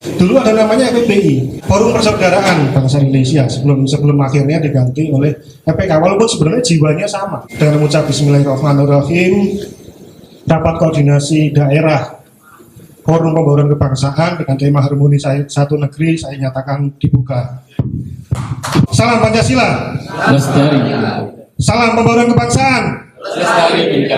Dulu ada namanya FPBI, Forum Persaudaraan Bangsa Indonesia, sebelum akhirnya diganti oleh FPK. Walaupun sebenarnya jiwanya sama. Dengan mengucap Bismillahirrahmanirrahim, rapat koordinasi daerah Forum Pembauran Kebangsaan dengan tema harmoni satu negeri saya nyatakan dibuka. Salam Pancasila. Lestari. Salam Pembauran Kebangsaan. Lestari.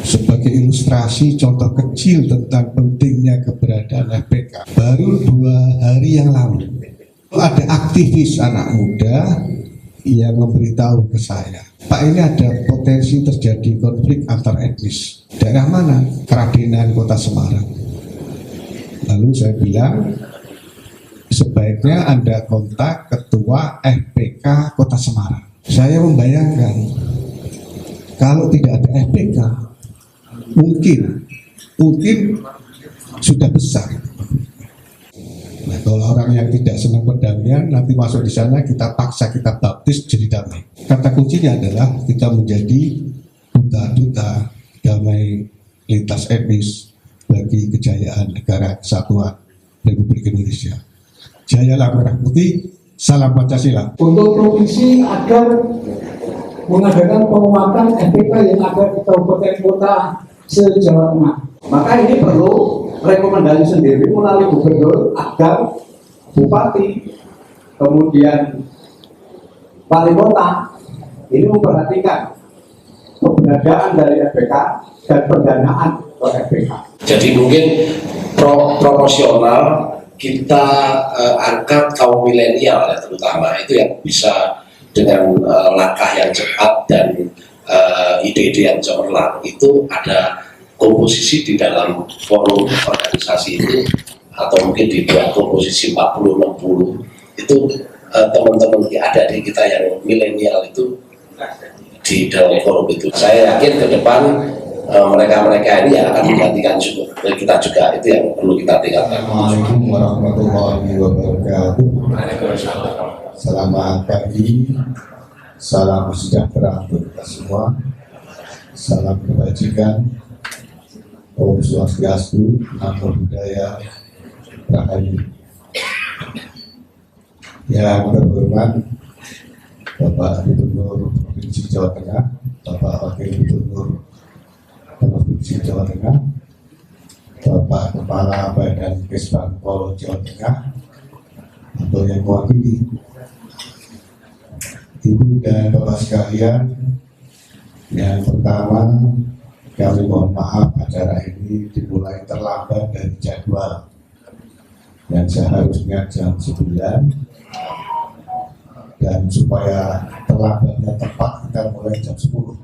Sebagai ilustrasi contoh kecil tentang pentingnya keberadaan FPK, baru 2 hari yang lalu ada aktivis anak muda yang memberitahu ke saya, Pak, ini ada potensi terjadi konflik antar etnis. Daerah mana? Keradenan Kota Semarang. Lalu saya bilang, sebaiknya Anda kontak Ketua FPK Kota Semarang. Saya membayangkan kalau tidak ada FPK, mungkin sudah besar. Nah, kalau orang yang tidak senang perdamaian nanti masuk di sana, kita paksa, kita baptis jadi damai. Kata kuncinya adalah kita menjadi duta-duta damai lintas etnis bagi kejayaan negara kesatuan Republik Indonesia. Jayalah merah putih, salam Pancasila. Untuk provinsi agar mengadakan penguatan FPK yang ada di kabupaten kota se-Jawa Tengah. Maka ini perlu rekomendasi sendiri melalui gubernur agar bupati, kemudian wali kota ini memperhatikan keberadaan dari FPK dan pendanaan ke FPK. Jadi mungkin proporsional kita angkat kaum milenial ya, terutama itu yang bisa dengan langkah yang cepat dan ide-ide yang cemerlang. Itu ada komposisi di dalam forum organisasi itu, atau mungkin dibuat komposisi 40-60 itu teman-teman ada di kita yang milenial itu di dalam forum itu. Saya yakin ke depan mereka-mereka ini yang akan menggantikan kita juga, itu yang perlu kita tingkatkan. Assalamualaikum warahmatullahi wabarakatuh. Selamat pagi, salam sejahtera untuk kita semua, salam kebajikan, Om Swastiastu, Namo Buddhaya, Rahayu. Yang terhormat Bapak Gubernur Provinsi Jawa Tengah, Bapak Wakil Gubernur Provinsi Jawa Tengah, Bapak Kepala Badan Kesbangpol Jawa Tengah, atau yang mewakili Ibu dan Bapak sekalian, yang pertama kami mohon maaf acara ini dimulai terlambat dari jadwal yang seharusnya jam 9, dan supaya terlambatnya tepat kita mulai jam 10.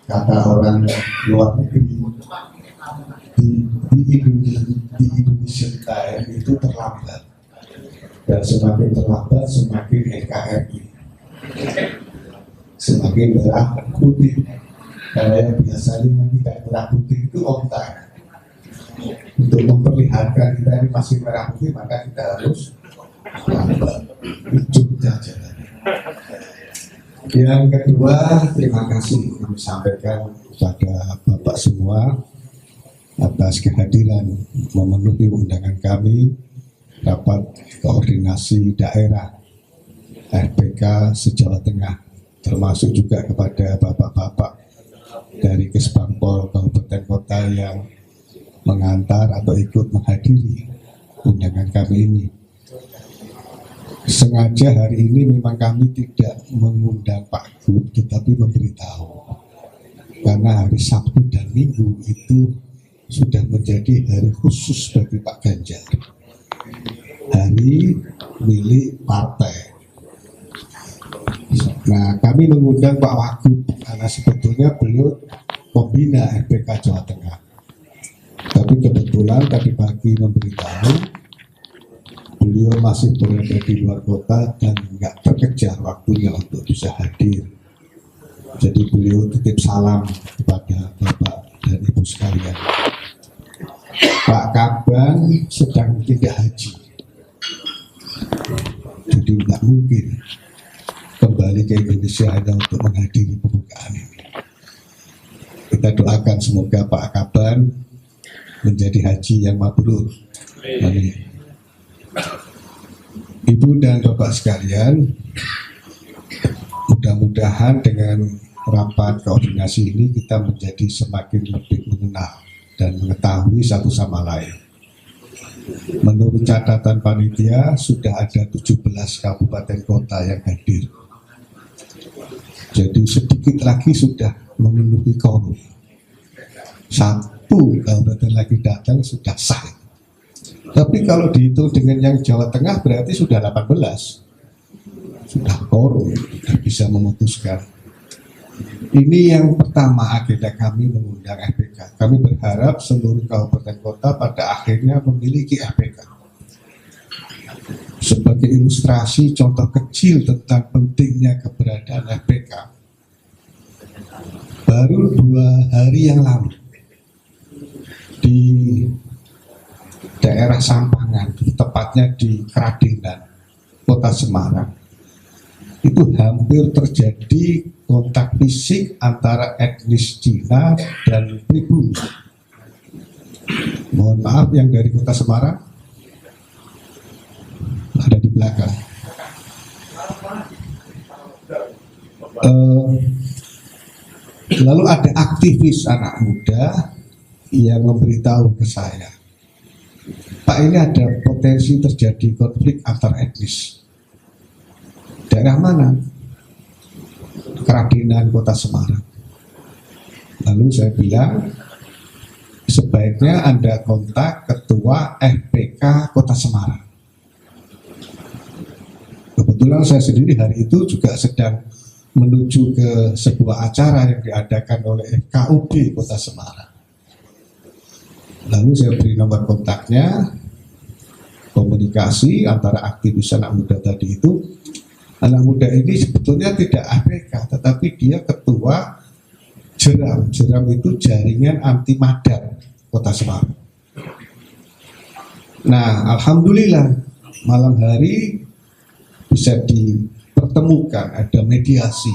Kata orang luar negeri, di Indonesia time itu terlambat, dan semakin terlambat semakin NKRI semakin merah putih. Karena yang biasanya kita merah putih itu on time. Untuk memperlihatkan kita ini masih merah putih, maka kita harus lambat, ujung jalan. Yang kedua, terima kasih kami sampaikan kepada Bapak semua atas kehadiran memenuhi undangan kami rapat koordinasi daerah FPK se-Jawa Tengah, termasuk juga kepada bapak-bapak dari Kesbangpol Kabupaten Kota yang mengantar atau ikut menghadiri undangan kami ini. Sengaja hari ini memang kami tidak mengundang Pak Gub, tetapi memberitahu, karena hari Sabtu dan Minggu itu sudah menjadi hari khusus bagi Pak Ganjar, hari milik partai. Nah, kami mengundang Pak Wagub karena sebetulnya beliau pembina FPK Jawa Tengah, tapi kebetulan tadi pagi memberitahu beliau masih berada di luar kota dan nggak terkejar waktunya untuk bisa hadir. Jadi beliau titip salam kepada Bapak dan Ibu sekalian. Pak Kaban sedang tidak haji, jadi nggak mungkin kembali ke Indonesia hanya untuk menghadiri pembukaan ini. Kita doakan semoga Pak Kaban menjadi haji yang mabrur. Amin. Ibu dan Bapak sekalian, mudah-mudahan dengan rapat koordinasi ini kita menjadi semakin lebih mengenal dan mengetahui satu sama lain. Menurut catatan panitia, sudah ada 17 kabupaten kota yang hadir. Jadi sedikit lagi sudah memenuhi quorum. Satu kabupaten lagi datang sudah sah. Tapi kalau dihitung dengan yang Jawa Tengah berarti sudah 18. Sudah quorum, sudah bisa memutuskan. Ini yang pertama agenda kami mengundang FPK. Kami berharap seluruh kabupaten kota pada akhirnya memiliki FPK. Sebagai ilustrasi contoh kecil tentang pentingnya keberadaan FPK, baru 2 hari yang lalu di daerah Sampangan, tepatnya di Kradenan, Kota Semarang, itu hampir terjadi kontak fisik antara etnis Cina dan pribumi. Mohon maaf yang dari Kota Semarang ada di belakang. Lalu ada aktivis anak muda yang memberitahu ke saya, Pak, ini ada potensi terjadi konflik antar etnis. Daerah mana? Kradenan, Kota Semarang. Lalu saya bilang, sebaiknya Anda kontak Ketua FPK Kota Semarang. Kebetulan saya sendiri hari itu juga sedang menuju ke sebuah acara yang diadakan oleh KUB Kota Semarang. Lalu saya beri nomor kontaknya, komunikasi antara aktivis anak muda tadi itu. Anak muda ini sebetulnya tidak APK, tetapi dia ketua JERAM. JERAM itu Jaringan Anti Madar Kota Semarang. Nah, alhamdulillah malam hari bisa dipertemukan, ada mediasi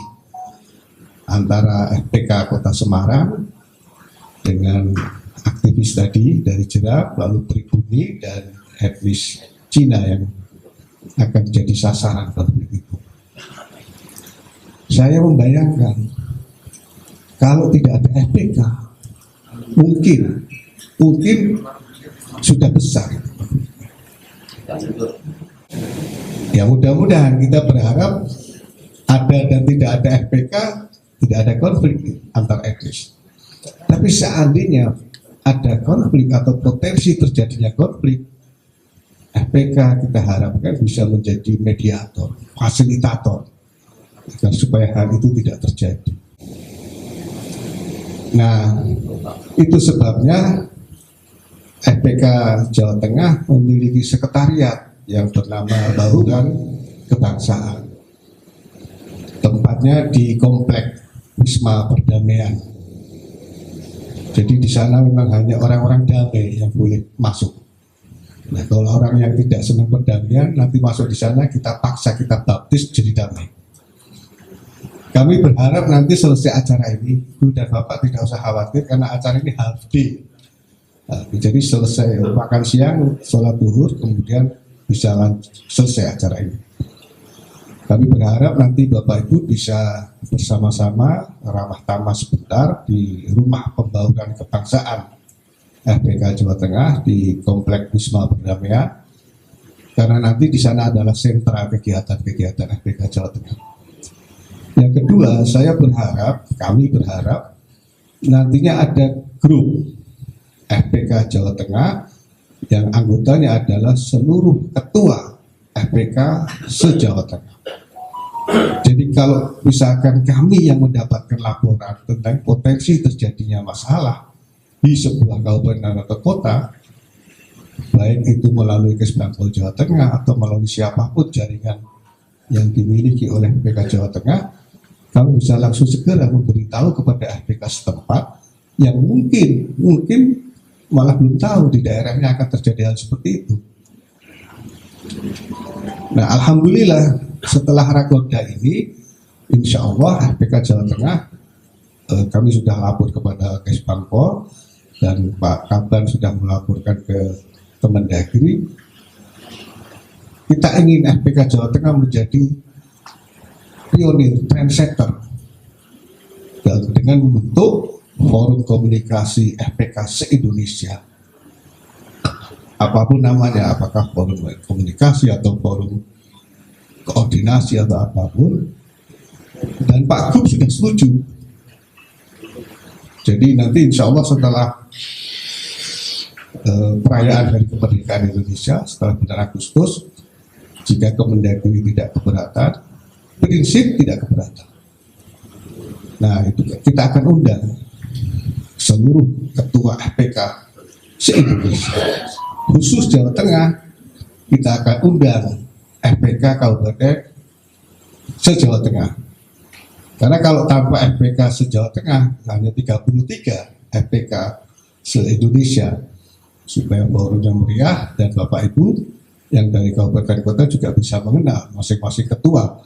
antara FPK Kota Semarang dengan aktivis tadi dari JERAM, lalu pribumi dan etnis Cina yang akan jadi sasaran konflik itu. Saya membayangkan kalau tidak ada FPK, mungkin sudah besar. Ya mudah-mudahan kita berharap ada dan tidak ada FPK, tidak ada konflik antar etnis. Tapi seandainya ada konflik atau potensi terjadinya konflik, FPK kita harapkan bisa menjadi mediator, fasilitator, agar supaya hal itu tidak terjadi. Nah, itu sebabnya FPK Jawa Tengah memiliki sekretariat yang bernama Bauran Kebangsaan. Tempatnya di Komplek Wisma Perdamaian. Jadi di sana memang hanya orang-orang damai yang boleh masuk. Nah, kalau orang yang tidak senang perdamaian nanti masuk di sana, kita paksa, kita baptis jadi damai. Kami berharap nanti selesai acara ini, Ibu dan Bapak tidak usah khawatir karena acara ini half day. Nah, jadi selesai makan siang, sholat zuhur, kemudian bisa selesai acara ini. Kami berharap nanti Bapak Ibu bisa bersama-sama ramah tamah sebentar di Rumah Pembauran Kebangsaan FPK Jawa Tengah di Komplek Wisma Perdamaian, karena nanti di sana adalah sentra kegiatan-kegiatan FPK Jawa Tengah. Yang kedua, kami berharap nantinya ada grup FPK Jawa Tengah yang anggotanya adalah seluruh ketua FPK se-Jawa Tengah. Jadi kalau misalkan kami yang mendapatkan laporan tentang potensi terjadinya masalah di sebuah kabupaten atau kota, baik itu melalui Kesbangpol Jawa Tengah atau melalui siapapun jaringan yang dimiliki oleh FPK Jawa Tengah, kami bisa langsung segera memberitahu kepada FPK setempat yang mungkin malah belum tahu di daerahnya akan terjadi hal seperti itu. Nah, alhamdulillah setelah rakorda ini, insya Allah FPK Jawa Tengah kami sudah lapor kepada Kesbangpol. dan Pak Kaban sudah melaporkan ke Kemendagri. Kita ingin FPK Jawa Tengah menjadi pionir, trendsetter dengan membentuk forum komunikasi FPK se-Indonesia. Apapun namanya, apakah forum komunikasi atau forum koordinasi atau apapun. Dan Pak Gub sudah setuju. Jadi nanti insya Allah setelah perayaan Hari Kemerdekaan Indonesia, setelah bulan Agustus, jika Kemendagri tidak keberatan, prinsip tidak keberatan. Nah, itu kita akan undang seluruh ketua FPK se-Indonesia, khusus Jawa Tengah. Kita akan undang FPK Kabupaten se-Jawa Tengah. Karena kalau tanpa FPK se-Jawa Tengah hanya 33 FPK se-Indonesia, supaya forumnya meriah dan Bapak Ibu yang dari kabupaten kota juga bisa mengenal masing-masing ketua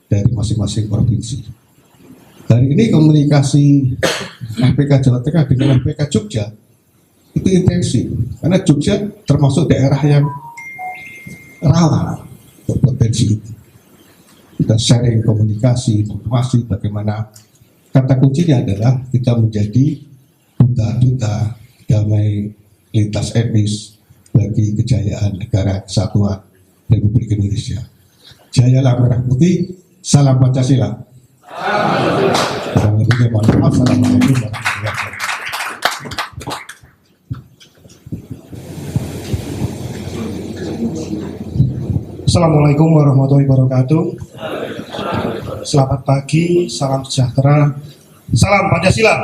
dari masing-masing provinsi. Hari ini komunikasi FPK Jawa Tengah dengan FPK Jogja itu intensif, karena Jogja termasuk daerah yang rawan berpotensi itu. Kita sharing komunikasi, informasi bagaimana. Kata kuncinya adalah kita menjadi duta-duta damai lintas etnis bagi kejayaan negara kesatuan Republik Indonesia. Jayalah merah putih, salam Pancasila. Kurang lebihnya mohon maaf. Assalamualaikum warahmatullahi wabarakatuh. Assalamualaikum warahmatullahi wabarakatuh. Selamat pagi, salam sejahtera, salam Pancasila.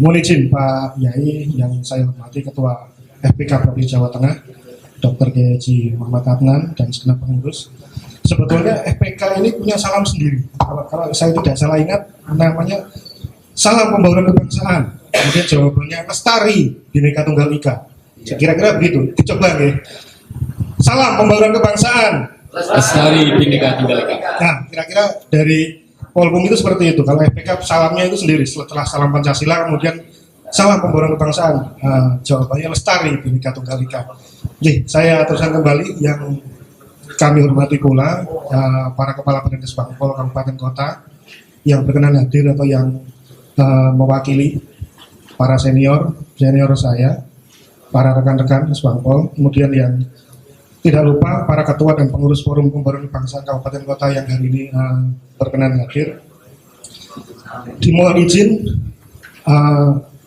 Mohon izin Pak Yai yang saya hormati Ketua FPK Provinsi Jawa Tengah, Dr. Haji Muhammad Adnan dan segenap pengurus. Sebetulnya FPK ini punya salam sendiri. Kalau saya tidak salah ingat, namanya Salam Pembauran Kebangsaan. Kemudian jawabannya Lestari Bhinneka Tunggal Ika. Kira-kira begitu. Dicoba ya. Salam Pembauran Kebangsaan. Lestari Bhinneka Tunggal Ika. Nah, kira-kira dari Polhum itu seperti itu. Kalau FPK salamnya itu sendiri. Setelah salam Pancasila, kemudian salam Pembauran Kebangsaan. Jawabannya Lestari Bhinneka Tunggal Ika. Jadi, saya teruskan kembali yang kami hormati pula para kepala badan Kesbangpol kabupaten kota yang berkenan hadir atau yang mewakili para senior saya, para rekan-rekan Kesbangpol, kemudian yang tidak lupa para ketua dan pengurus Forum Pembauran Kebangsaan Kabupaten Kota yang hari ini berkenan hadir. Dimohon izin,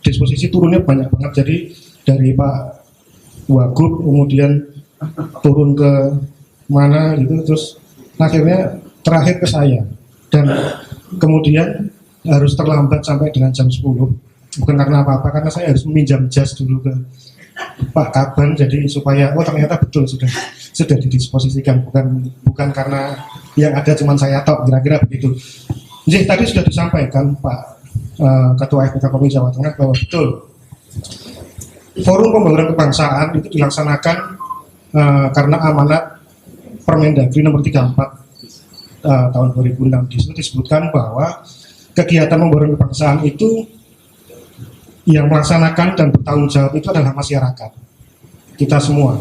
disposisi turunnya banyak banget, jadi dari Pak Wagub kemudian turun ke mana gitu, terus akhirnya terakhir ke saya, dan kemudian harus terlambat sampai dengan jam 10. Bukan karena apa-apa, karena saya harus meminjam jas dulu ke Pak Kaban, jadi supaya ternyata betul sudah didisposisikan, bukan karena yang ada cuma saya tok, kira-kira begitu. Jadi tadi sudah disampaikan Pak Ketua FPK Provinsi Jawa Tengah bahwa betul Forum Pembauran Kebangsaan itu dilaksanakan karena amanat Permendagri nomor 34 tahun 2006. Di situ disebutkan bahwa kegiatan pembauran kebangsaan itu yang melaksanakan dan bertanggung jawab itu adalah masyarakat, kita semua.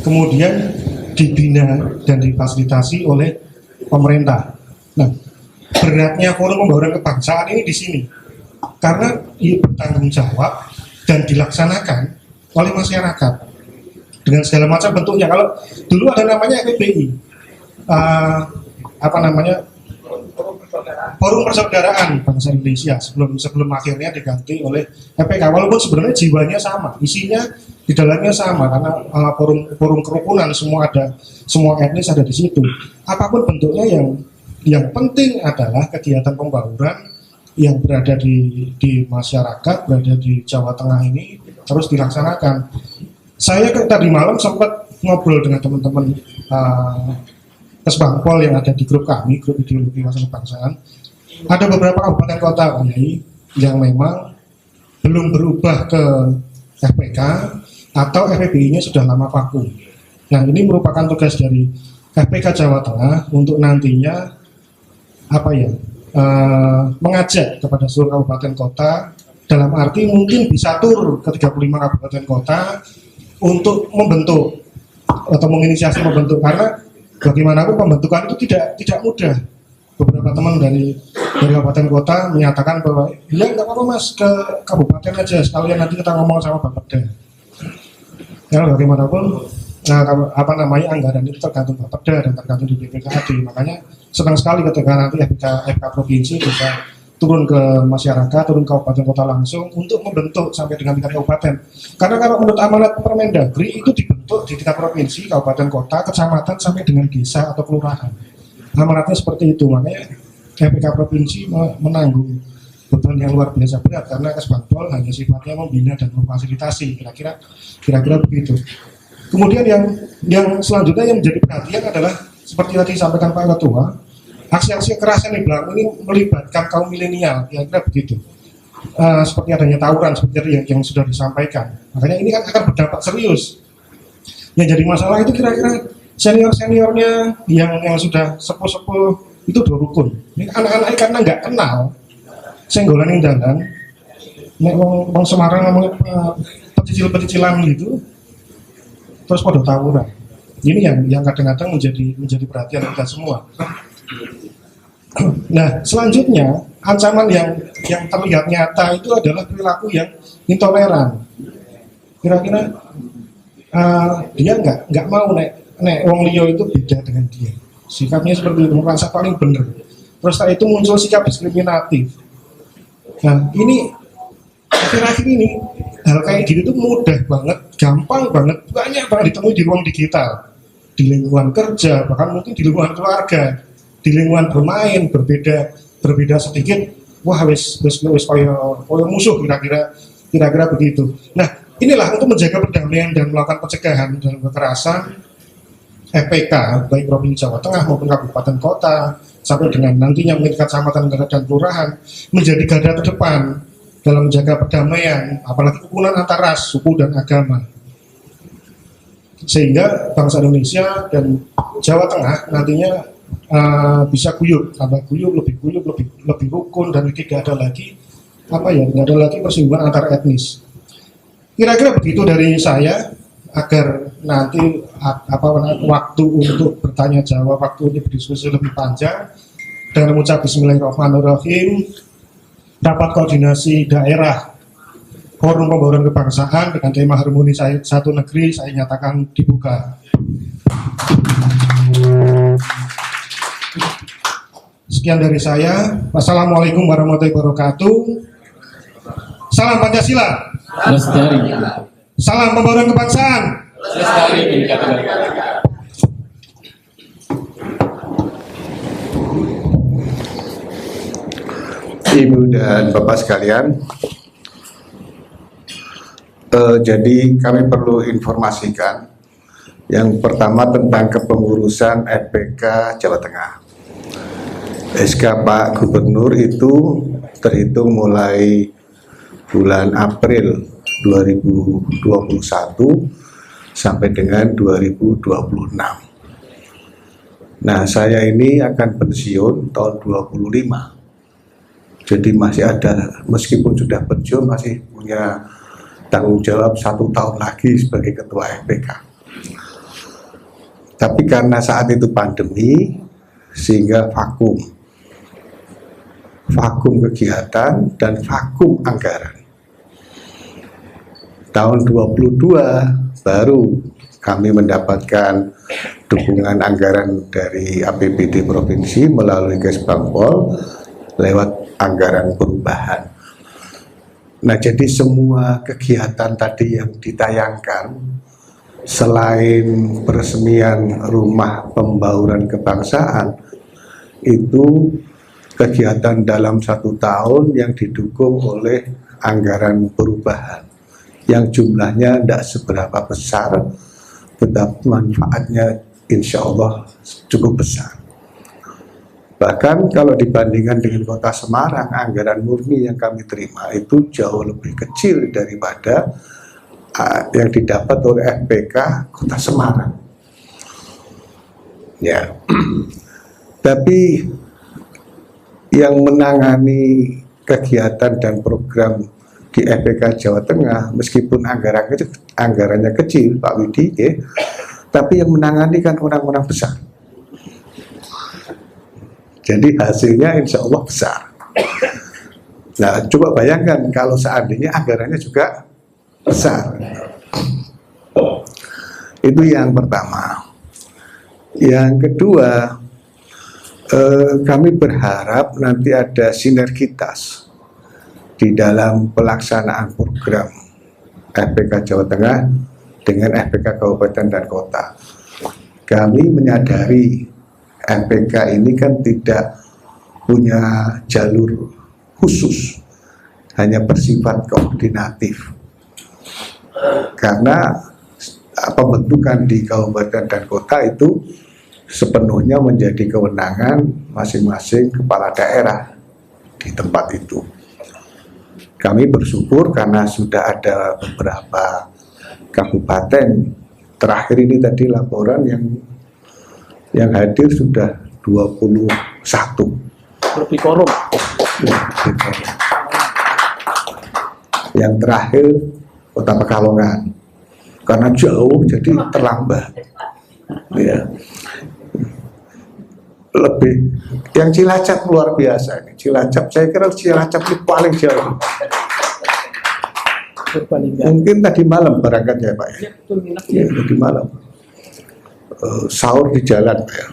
Kemudian dibina dan difasilitasi oleh pemerintah. Nah, beratnya Forum Pembauran Kebangsaan ini di sini, karena ia bertanggung jawab dan dilaksanakan oleh masyarakat dengan segala macam bentuknya. Kalau dulu ada namanya FPPI, Forum Persaudaraan Bangsa Indonesia, sebelum akhirnya diganti oleh FPK. Walaupun sebenarnya jiwanya sama, isinya di dalamnya sama, karena forum kerukunan, semua etnis ada di situ. Apapun bentuknya, yang penting adalah kegiatan pembauran yang berada di masyarakat, berada di Jawa Tengah ini terus dilaksanakan. Saya tadi malam sempat ngobrol dengan teman-teman Kesbangpol yang ada di grup kami, grup ideologi masa kebangsaan. Ada beberapa kabupaten kota yang memang belum berubah ke FPK atau FPBI-nya sudah lama vakum. Nah, ini merupakan tugas dari FPK Jawa Tengah untuk nantinya mengajak kepada seluruh kabupaten kota, dalam arti mungkin bisa tur ke 35 kabupaten kota untuk membentuk atau menginisiasi membentuk, karena bagaimanapun pembentukan itu tidak mudah. Beberapa teman dari kabupaten kota menyatakan bahwa ya nggak apa-apa mas, ke kabupaten aja sekalian nanti kita ngomong sama Bapeda. Ya bagaimanapun anggaran itu tergantung Bapeda dan tergantung di BPKAD. Makanya senang sekali ketika nanti FK provinsi bisa turun ke masyarakat, turun ke kabupaten kota langsung untuk membentuk sampai dengan tingkat kabupaten. Karena kalau menurut amanat Permendagri itu dibentuk di tingkat provinsi, kabupaten kota, kecamatan sampai dengan desa atau kelurahan. Amanatnya seperti itu, makanya FPK provinsi menanggung beban yang luar biasa berat karena Kesbangpol hanya sifatnya membina dan memfasilitasi, kira-kira begitu. Kemudian yang selanjutnya yang menjadi perhatian adalah seperti tadi disampaikan Pak Ketua, aksi-aksi kekerasan di belakang ini melibatkan kaum milenial, kira-kira begitu. Seperti adanya tawuran seperti yang sudah disampaikan. Makanya ini kan akan berdampak serius. Yang jadi masalah itu kira-kira senior-seniornya yang sudah sepuh-sepuh itu dua rukun. Ini anak-anak karena nggak kenal senggolan yang dalan, nek wong Semarang ngomong pecicil-pecicilan gitu, terus pada tawuran. Ini yang kadang-kadang menjadi perhatian kita semua. Nah, selanjutnya ancaman yang terlihat nyata itu adalah perilaku yang intoleran. Kira-kira dia nggak mau nek wong liya itu beda dengan dia. Sikapnya seperti itu, merasa paling benar. Terus setelah itu muncul sikap diskriminatif. Nah, ini akhir-akhir ini hal kayak gitu tuh mudah banget, gampang banget, banyak banget ditemui di ruang digital, di lingkungan kerja, bahkan mungkin di lingkungan keluarga, di lingkungan bermain berbeda sedikit, wah wis koyo musuh kira-kira begitu. Nah, inilah untuk menjaga perdamaian dan melakukan pencegahan dan kekerasan. FPK baik provinsi Jawa Tengah maupun kabupaten kota sampai dengan nantinya meningkat kecamatan dan kelurahan menjadi garda terdepan dalam menjaga perdamaian, apalagi kerukunan antar ras, suku dan agama, sehingga bangsa Indonesia dan Jawa Tengah nantinya bisa guyup, lebih rukun dan tidak ada lagi persinggungan antar etnis. Kira-kira begitu dari saya, agar nanti waktu untuk bertanya jawab, waktu untuk berdiskusi lebih panjang. Dengan mengucap Bismillahirrahmanirrahim, rapat koordinasi daerah Forum Pembauran Kebangsaan dengan tema Harmoni Satu Negeri saya nyatakan dibuka. Sekian dari saya. Wassalamualaikum warahmatullahi wabarakatuh. Salam Pancasila. Lestari. Salam Pembauran Kebangsaan. Lestari Bhinneka Tunggal Ika. Ibu dan Bapak sekalian, jadi kami perlu informasikan yang pertama tentang kepengurusan FPK Jawa Tengah. SK Pak Gubernur itu terhitung mulai bulan April 2021 sampai dengan 2026. Nah, saya ini akan pensiun tahun 25. Jadi masih ada, meskipun sudah pensiun masih punya tanggung jawab 1 tahun lagi sebagai ketua FPK. Tapi karena saat itu pandemi sehingga vakum kegiatan dan vakum anggaran. Tahun 22 baru kami mendapatkan dukungan anggaran dari APBD Provinsi melalui Kesbangpol lewat anggaran perubahan. Nah, jadi semua kegiatan tadi yang ditayangkan selain peresmian rumah pembauran kebangsaan itu kegiatan dalam 1 tahun yang didukung oleh anggaran perubahan yang jumlahnya tidak seberapa besar, tetapi manfaatnya insya Allah cukup besar. Bahkan kalau dibandingkan dengan kota Semarang, anggaran murni yang kami terima itu jauh lebih kecil daripada yang didapat oleh FPK kota Semarang. Ya, tapi yang menangani kegiatan dan program di FPK Jawa Tengah, meskipun anggarannya kecil, Pak Widi, tapi yang menangani kan orang-orang besar. Jadi hasilnya insya Allah besar. Nah, coba bayangkan kalau seandainya anggarannya juga besar. Itu yang pertama. Yang kedua, kami berharap nanti ada sinergitas di dalam pelaksanaan program FPK Jawa Tengah dengan FPK Kabupaten dan Kota. Kami menyadari FPK ini kan tidak punya jalur khusus, hanya bersifat koordinatif. Karena pembentukan di kabupaten dan kota itu sepenuhnya menjadi kewenangan masing-masing kepala daerah di tempat itu. Kami bersyukur karena sudah ada beberapa kabupaten, terakhir ini tadi laporan yang hadir sudah 21. Lebih korum. Yang terakhir Kota Pekalongan, karena jauh jadi terlambat. Ya. Lebih yang Cilacap luar biasa ini. Cilacap, saya kira Cilacap itu paling jauh. Mungkin tadi malam berangkat ya Pak ya. Ya, tadi malam. Sahur di jalan Pak ya.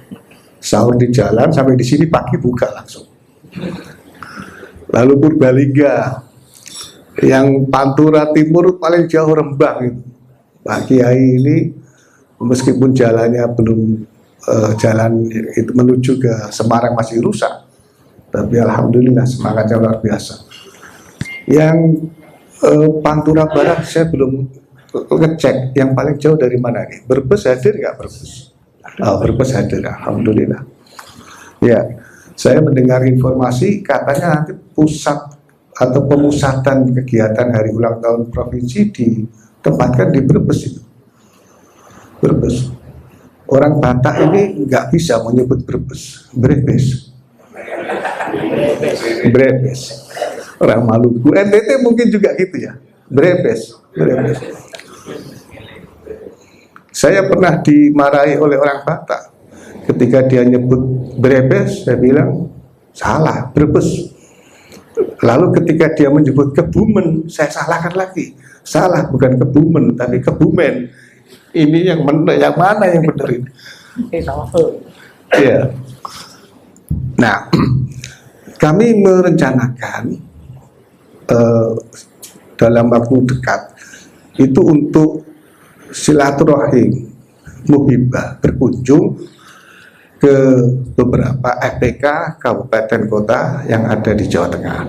Sahur di jalan sampai di sini pagi buka langsung. Lalu Purbalingga, yang Pantura Timur paling jauh Rembang itu. Pak Kiai ini meskipun jalannya belum jalan itu menuju ke Semarang masih rusak, tapi alhamdulillah semangatnya luar biasa. Yang Pantura Barat saya belum ngecek yang paling jauh dari mana nih. Brebes hadir nggak Brebes? Oh, Brebes hadir, alhamdulillah. Ya, saya mendengar informasi katanya nanti pusat atau pemusatan kegiatan hari ulang tahun provinsi ditempatkan di Brebes itu. Brebes. Orang Batak ini nggak bisa menyebut Brebes, Brebes. Brebes. Orang Maluku, NTT mungkin juga gitu ya, Brebes, Brebes. Saya pernah dimarahi oleh orang Batak ketika dia nyebut Brebes, saya bilang salah, Brebes. Lalu ketika dia menyebut Kebumen, saya salahkan lagi, salah, bukan Kebumen tapi Kebumen. Ini yang mana yang benar ini? Ya. Nah, kami merencanakan dalam waktu dekat itu untuk silaturahim muhibah berkunjung ke beberapa FPK kabupaten kota yang ada di Jawa Tengah.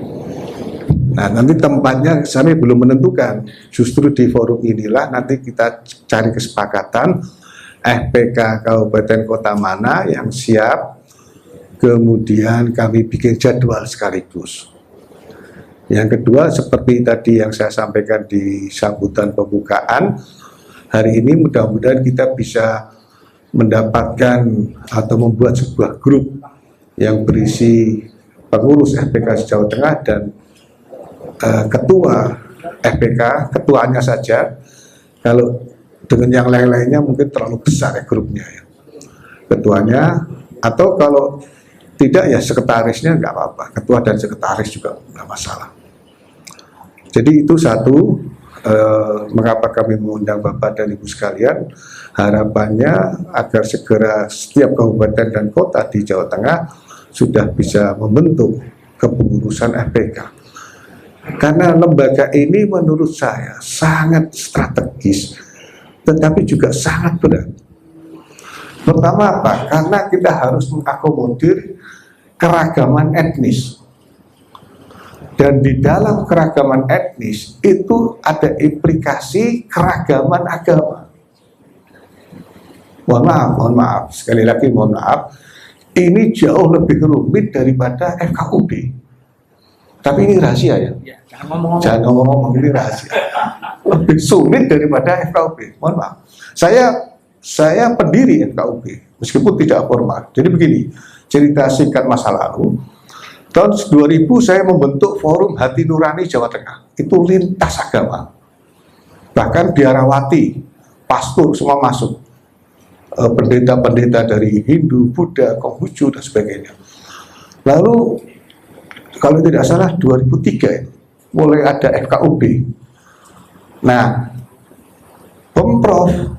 Nah, nanti tempatnya kami belum menentukan. Justru di forum inilah nanti kita cari kesepakatan FPK kabupaten kota mana yang siap, kemudian kami bikin jadwal sekaligus. Yang kedua, seperti tadi yang saya sampaikan di sambutan pembukaan, hari ini mudah-mudahan kita bisa mendapatkan atau membuat sebuah grup yang berisi pengurus FPK Jawa Tengah dan ketua FPK, ketuanya saja. Kalau dengan yang lain-lainnya mungkin terlalu besar ya grupnya ya. Ketuanya, atau kalau tidak ya sekretarisnya nggak apa-apa, ketua dan sekretaris juga nggak masalah. Jadi itu satu, mengapa kami mengundang Bapak dan Ibu sekalian, harapannya agar segera setiap kabupaten dan kota di Jawa Tengah sudah bisa membentuk kepengurusan FPK. Karena lembaga ini menurut saya sangat strategis, tetapi juga sangat berat. Pertama apa? Karena kita harus mengakomodir keragaman etnis. Dan di dalam keragaman etnis itu ada implikasi keragaman agama. Mohon maaf, sekali lagi mohon maaf, ini jauh lebih rumit daripada FKUB. Tapi ini rahasia ya. Jangan ngomong-ngomong, ini rahasia. Lebih sulit daripada FKUB. Mohon maaf. Saya pendiri FKUB, meskipun tidak formal. Jadi begini, cerita singkat masa lalu, Tahun 2000 saya membentuk Forum Hati Nurani Jawa Tengah. Itu lintas agama. Bahkan biarawati, pastor semua masuk. Pendeta-pendeta dari Hindu, Buddha, Konghucu dan sebagainya. Lalu kalau tidak salah 2003 mulai ada FKUB. Nah, Pemprov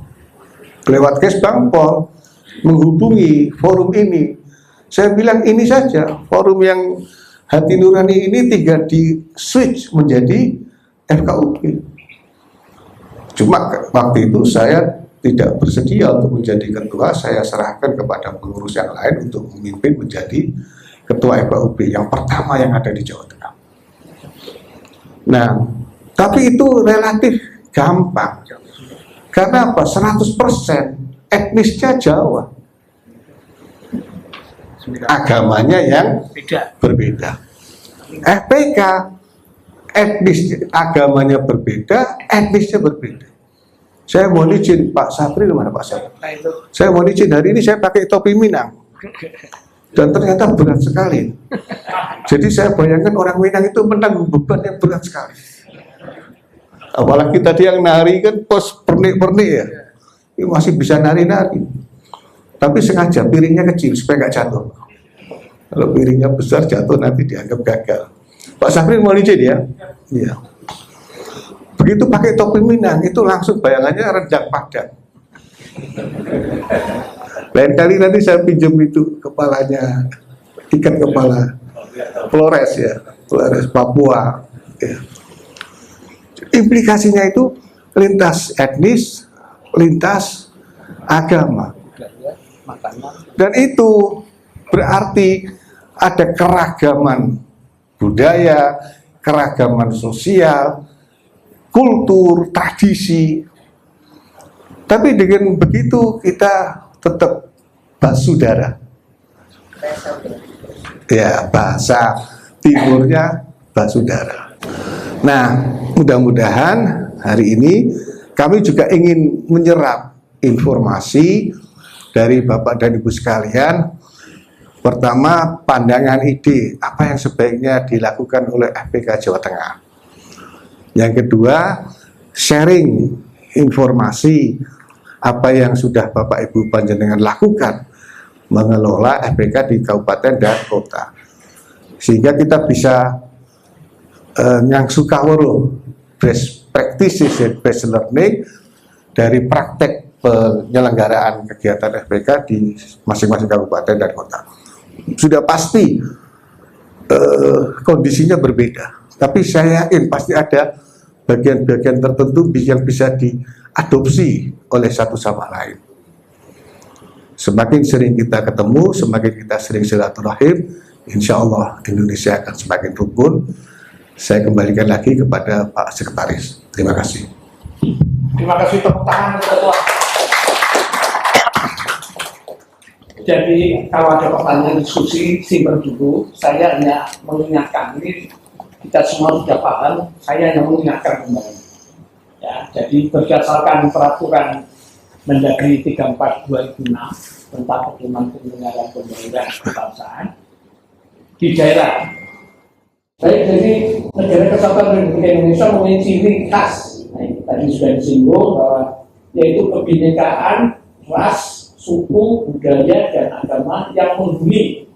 lewat Kesbangpol menghubungi forum ini. Saya bilang ini saja, forum yang Hati Nurani ini tinggal di switch menjadi FKUB. Cuma waktu itu saya tidak bersedia untuk menjadi ketua, saya serahkan kepada pengurus yang lain untuk memimpin menjadi ketua FKUB yang pertama yang ada di Jawa Tengah. Nah, tapi itu relatif gampang. Karena apa? 100% etnisnya Jawa. Agamanya yang berbeda. FPK etnis agamanya berbeda, etnisnya berbeda. Saya mohon izin, Pak Sapri mana Pak Sapri? Saya mohon izin, hari ini saya pakai topi Minang. Dan ternyata berat sekali. Jadi saya bayangkan orang Minang itu menanggung beban yang berat sekali. Apalagi tadi yang nari kan pos pernik-pernik ya. Ini masih bisa nari-nari. Tapi sengaja piringnya kecil supaya nggak jatuh. Kalau piringnya besar jatuh nanti dianggap gagal. Pak Sapri mau izin ya? Iya. Begitu pakai topi Minang itu langsung bayangannya rendang Padang. Lain kali nanti saya pinjam itu kepalanya, ikat kepala Flores ya, Flores Papua. Ya. Implikasinya itu lintas etnis, lintas agama. Dan itu berarti ada keragaman budaya, keragaman sosial, kultur, tradisi. Tapi dengan begitu kita tetap basudara. Ya, bahasa timurnya basudara. Nah, mudah-mudahan hari ini kami juga ingin menyerap informasi dari Bapak dan Ibu sekalian. Pertama, pandangan ide apa yang sebaiknya dilakukan oleh FPK Jawa Tengah. Yang kedua, sharing informasi apa yang sudah Bapak Ibu panjenengan lakukan mengelola FPK di kabupaten dan kota. Sehingga kita bisa yang suka best practices dan best learning dari praktek penyelenggaraan kegiatan FPK di masing-masing kabupaten dan kota. Sudah pasti kondisinya berbeda, tapi saya yakin pasti ada bagian-bagian tertentu yang bisa diadopsi oleh satu sama lain. Semakin sering kita ketemu, semakin kita sering silaturahim, insya Allah Indonesia akan semakin rukun. Saya kembalikan lagi kepada Pak Sekretaris. Terima kasih. Terima kasih, tepuk tangan Ketua. Jadi kalau ada pertanyaan diskusi simpan dulu. Saya hanya mengingatkan, ini kita semua sudah paham. Saya hanya mengingatkan kembali. Ya, jadi berdasarkan peraturan Mendagri 34/2006 tentang pedoman penyelenggaraan pembangunan kebangsaan di daerah. Baik, jadi negara kesatuan Republik Indonesia memiliki ciri khas. Nah, tadi sudah disinggung bahwa yaitu kebinekaan ras, suku, budaya, dan agama yang menghuni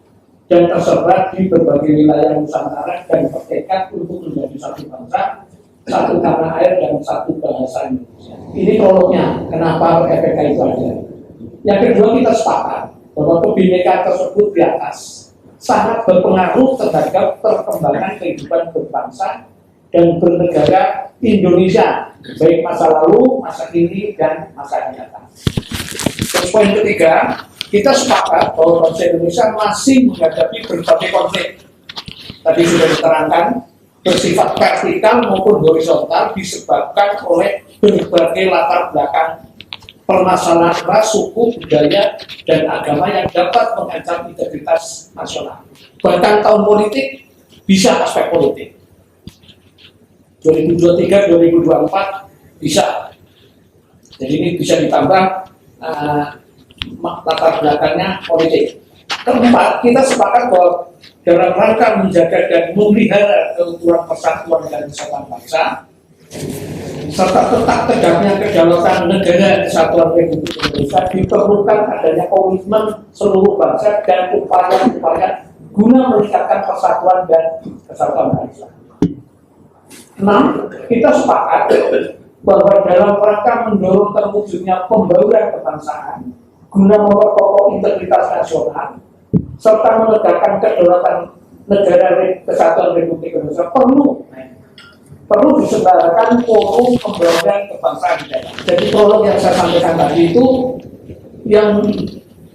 dan tersebar di berbagai wilayah Nusantara dan bertekad untuk menjadi satu bangsa, satu tanah air, dan satu bahasa Indonesia. Ini prolognya, kenapa FPK itu ada. Yang kedua, kita sepakat bahwa kebinekaan tersebut di atas sangat berpengaruh terhadap perkembangan kehidupan berbangsa dan bernegara Indonesia, baik masa lalu, masa kini, dan masa yang datang. Terus poin ketiga, kita sepakat bahwa bangsa Indonesia masih menghadapi berbagai konflik. Tadi sudah diterangkan, bersifat vertikal maupun horizontal disebabkan oleh berbagai latar belakang permasalahan ras, suku, budaya, dan agama yang dapat mengancam integritas nasional. Bahkan tahun politik bisa aspek politik. 2023-2024 bisa. Jadi ini bisa ditambah latar belakangnya politik. Keempat, kita sepakat bahwa dalam rangka menjaga dan memelihara keutuhan persatuan dan kesatuan bangsa, serta tetap tegaknya kedaulatan negara kesatuan Republik Indonesia, diperlukan adanya komitmen seluruh bangsa dan upaya-upaya guna meningkatkan persatuan dan kesatuan bangsa. 6. Kita sepakat bahwa dalam rangka mendorong terwujudnya pembauran kebangsaan guna memperkokoh integritas nasional serta menegakkan kedaulatan negara kesatuan Republik Indonesia perlu diselenggarakan forum pembauran kebangsaan di daerah. Jadi prolog yang saya sampaikan tadi itu yang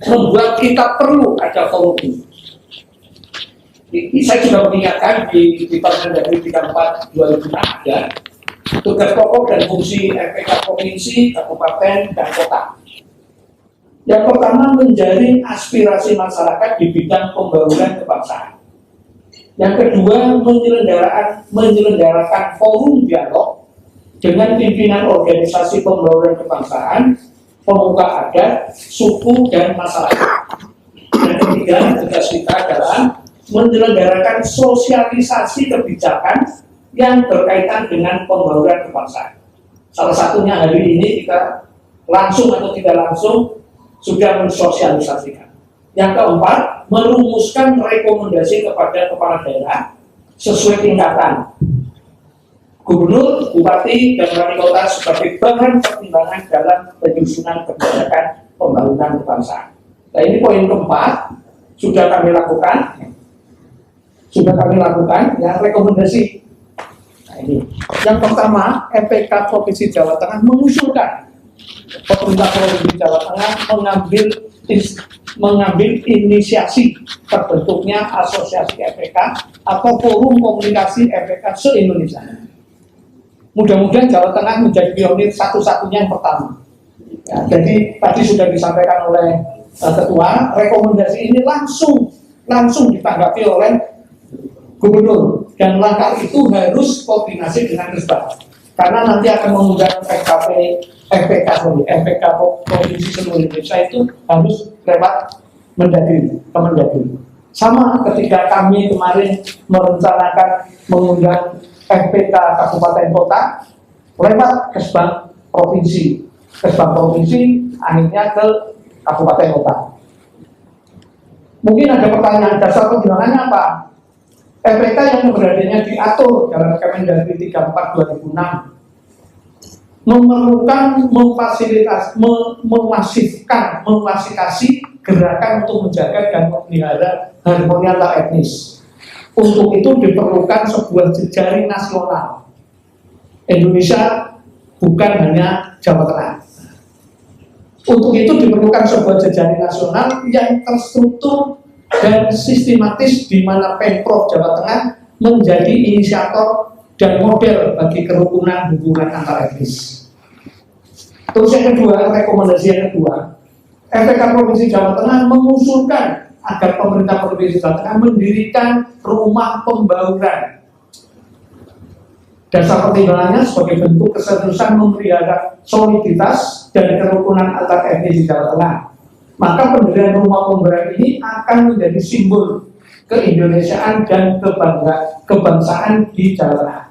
membuat kita perlu ada forum ini. Saya sudah mengingatkan di Permendagri 34 2006 ada tugas pokok dan fungsi MPK provinsi, kabupaten, dan kota. Yang pertama, menjaring aspirasi masyarakat di bidang pembauran kebangsaan. Yang kedua, menyelenggarakan forum dialog dengan pimpinan organisasi pembauran kebangsaan, pemuka adat, suku, dan masyarakat. Yang ketiga, tugas kita adalah menyelenggarakan sosialisasi kebijakan yang berkaitan dengan pembauran kebangsaan. Salah satunya hari ini kita langsung atau tidak langsung sudah mensosialisasikan. Yang keempat, merumuskan rekomendasi kepada kepala daerah sesuai tingkatan gubernur, bupati, dan wali kota sebagai bahan pertimbangan dalam penyusunan kebijakan pembangunan kebangsaan. Nah, ini poin keempat sudah kami lakukan. Ya, rekomendasi. Nah, ini. Yang pertama, MPK Provinsi Jawa Tengah mengusulkan pemerintah Provinsi Jawa Tengah mengambil inisiasi terbentuknya asosiasi MPK atau forum komunikasi MPK se-Indonesia. Mudah-mudahan Jawa Tengah menjadi pionir satu-satunya yang pertama. Ya, jadi tadi sudah disampaikan oleh ketua, rekomendasi ini langsung ditanggapi oleh gubernur, dan langkah itu harus koordinasi dengan Risbah karena nanti akan mengundang MPK Provinsi seluruh Indonesia itu harus lewat Kemendagri. Sama ketika kami kemarin merencanakan mengundang MPK Kabupaten Kota lewat Kesbang Provinsi akhirnya ke Kabupaten Kota. Mungkin ada pertanyaan, dasar pertimbangannya apa? MPK yang keberadaannya diatur dalam Kemendagri 34 2006 memerlukan memfasilitasi gerakan untuk menjaga dan memelihara harmoni antar etnis. Untuk itu diperlukan sebuah jejaring nasional. Indonesia bukan hanya Jawa Tengah. Untuk itu diperlukan sebuah jejaring nasional yang terstruktur dan sistematis di mana Pemprov Jawa Tengah menjadi inisiator dan model bagi kerukunan hubungan antar etnis. Terus yang kedua, rekomendasi yang kedua, MPK Provinsi Jawa Tengah mengusulkan agar pemerintah Provinsi Jawa Tengah mendirikan rumah pembauran. Dasar pertimbangannya sebagai bentuk keseriusan memelihara soliditas dan kerukunan antar etnis di Jawa Tengah. Maka pendirian rumah pembauran ini akan menjadi simbol keindonesiaan dan kebangsaan di Jawa Tengah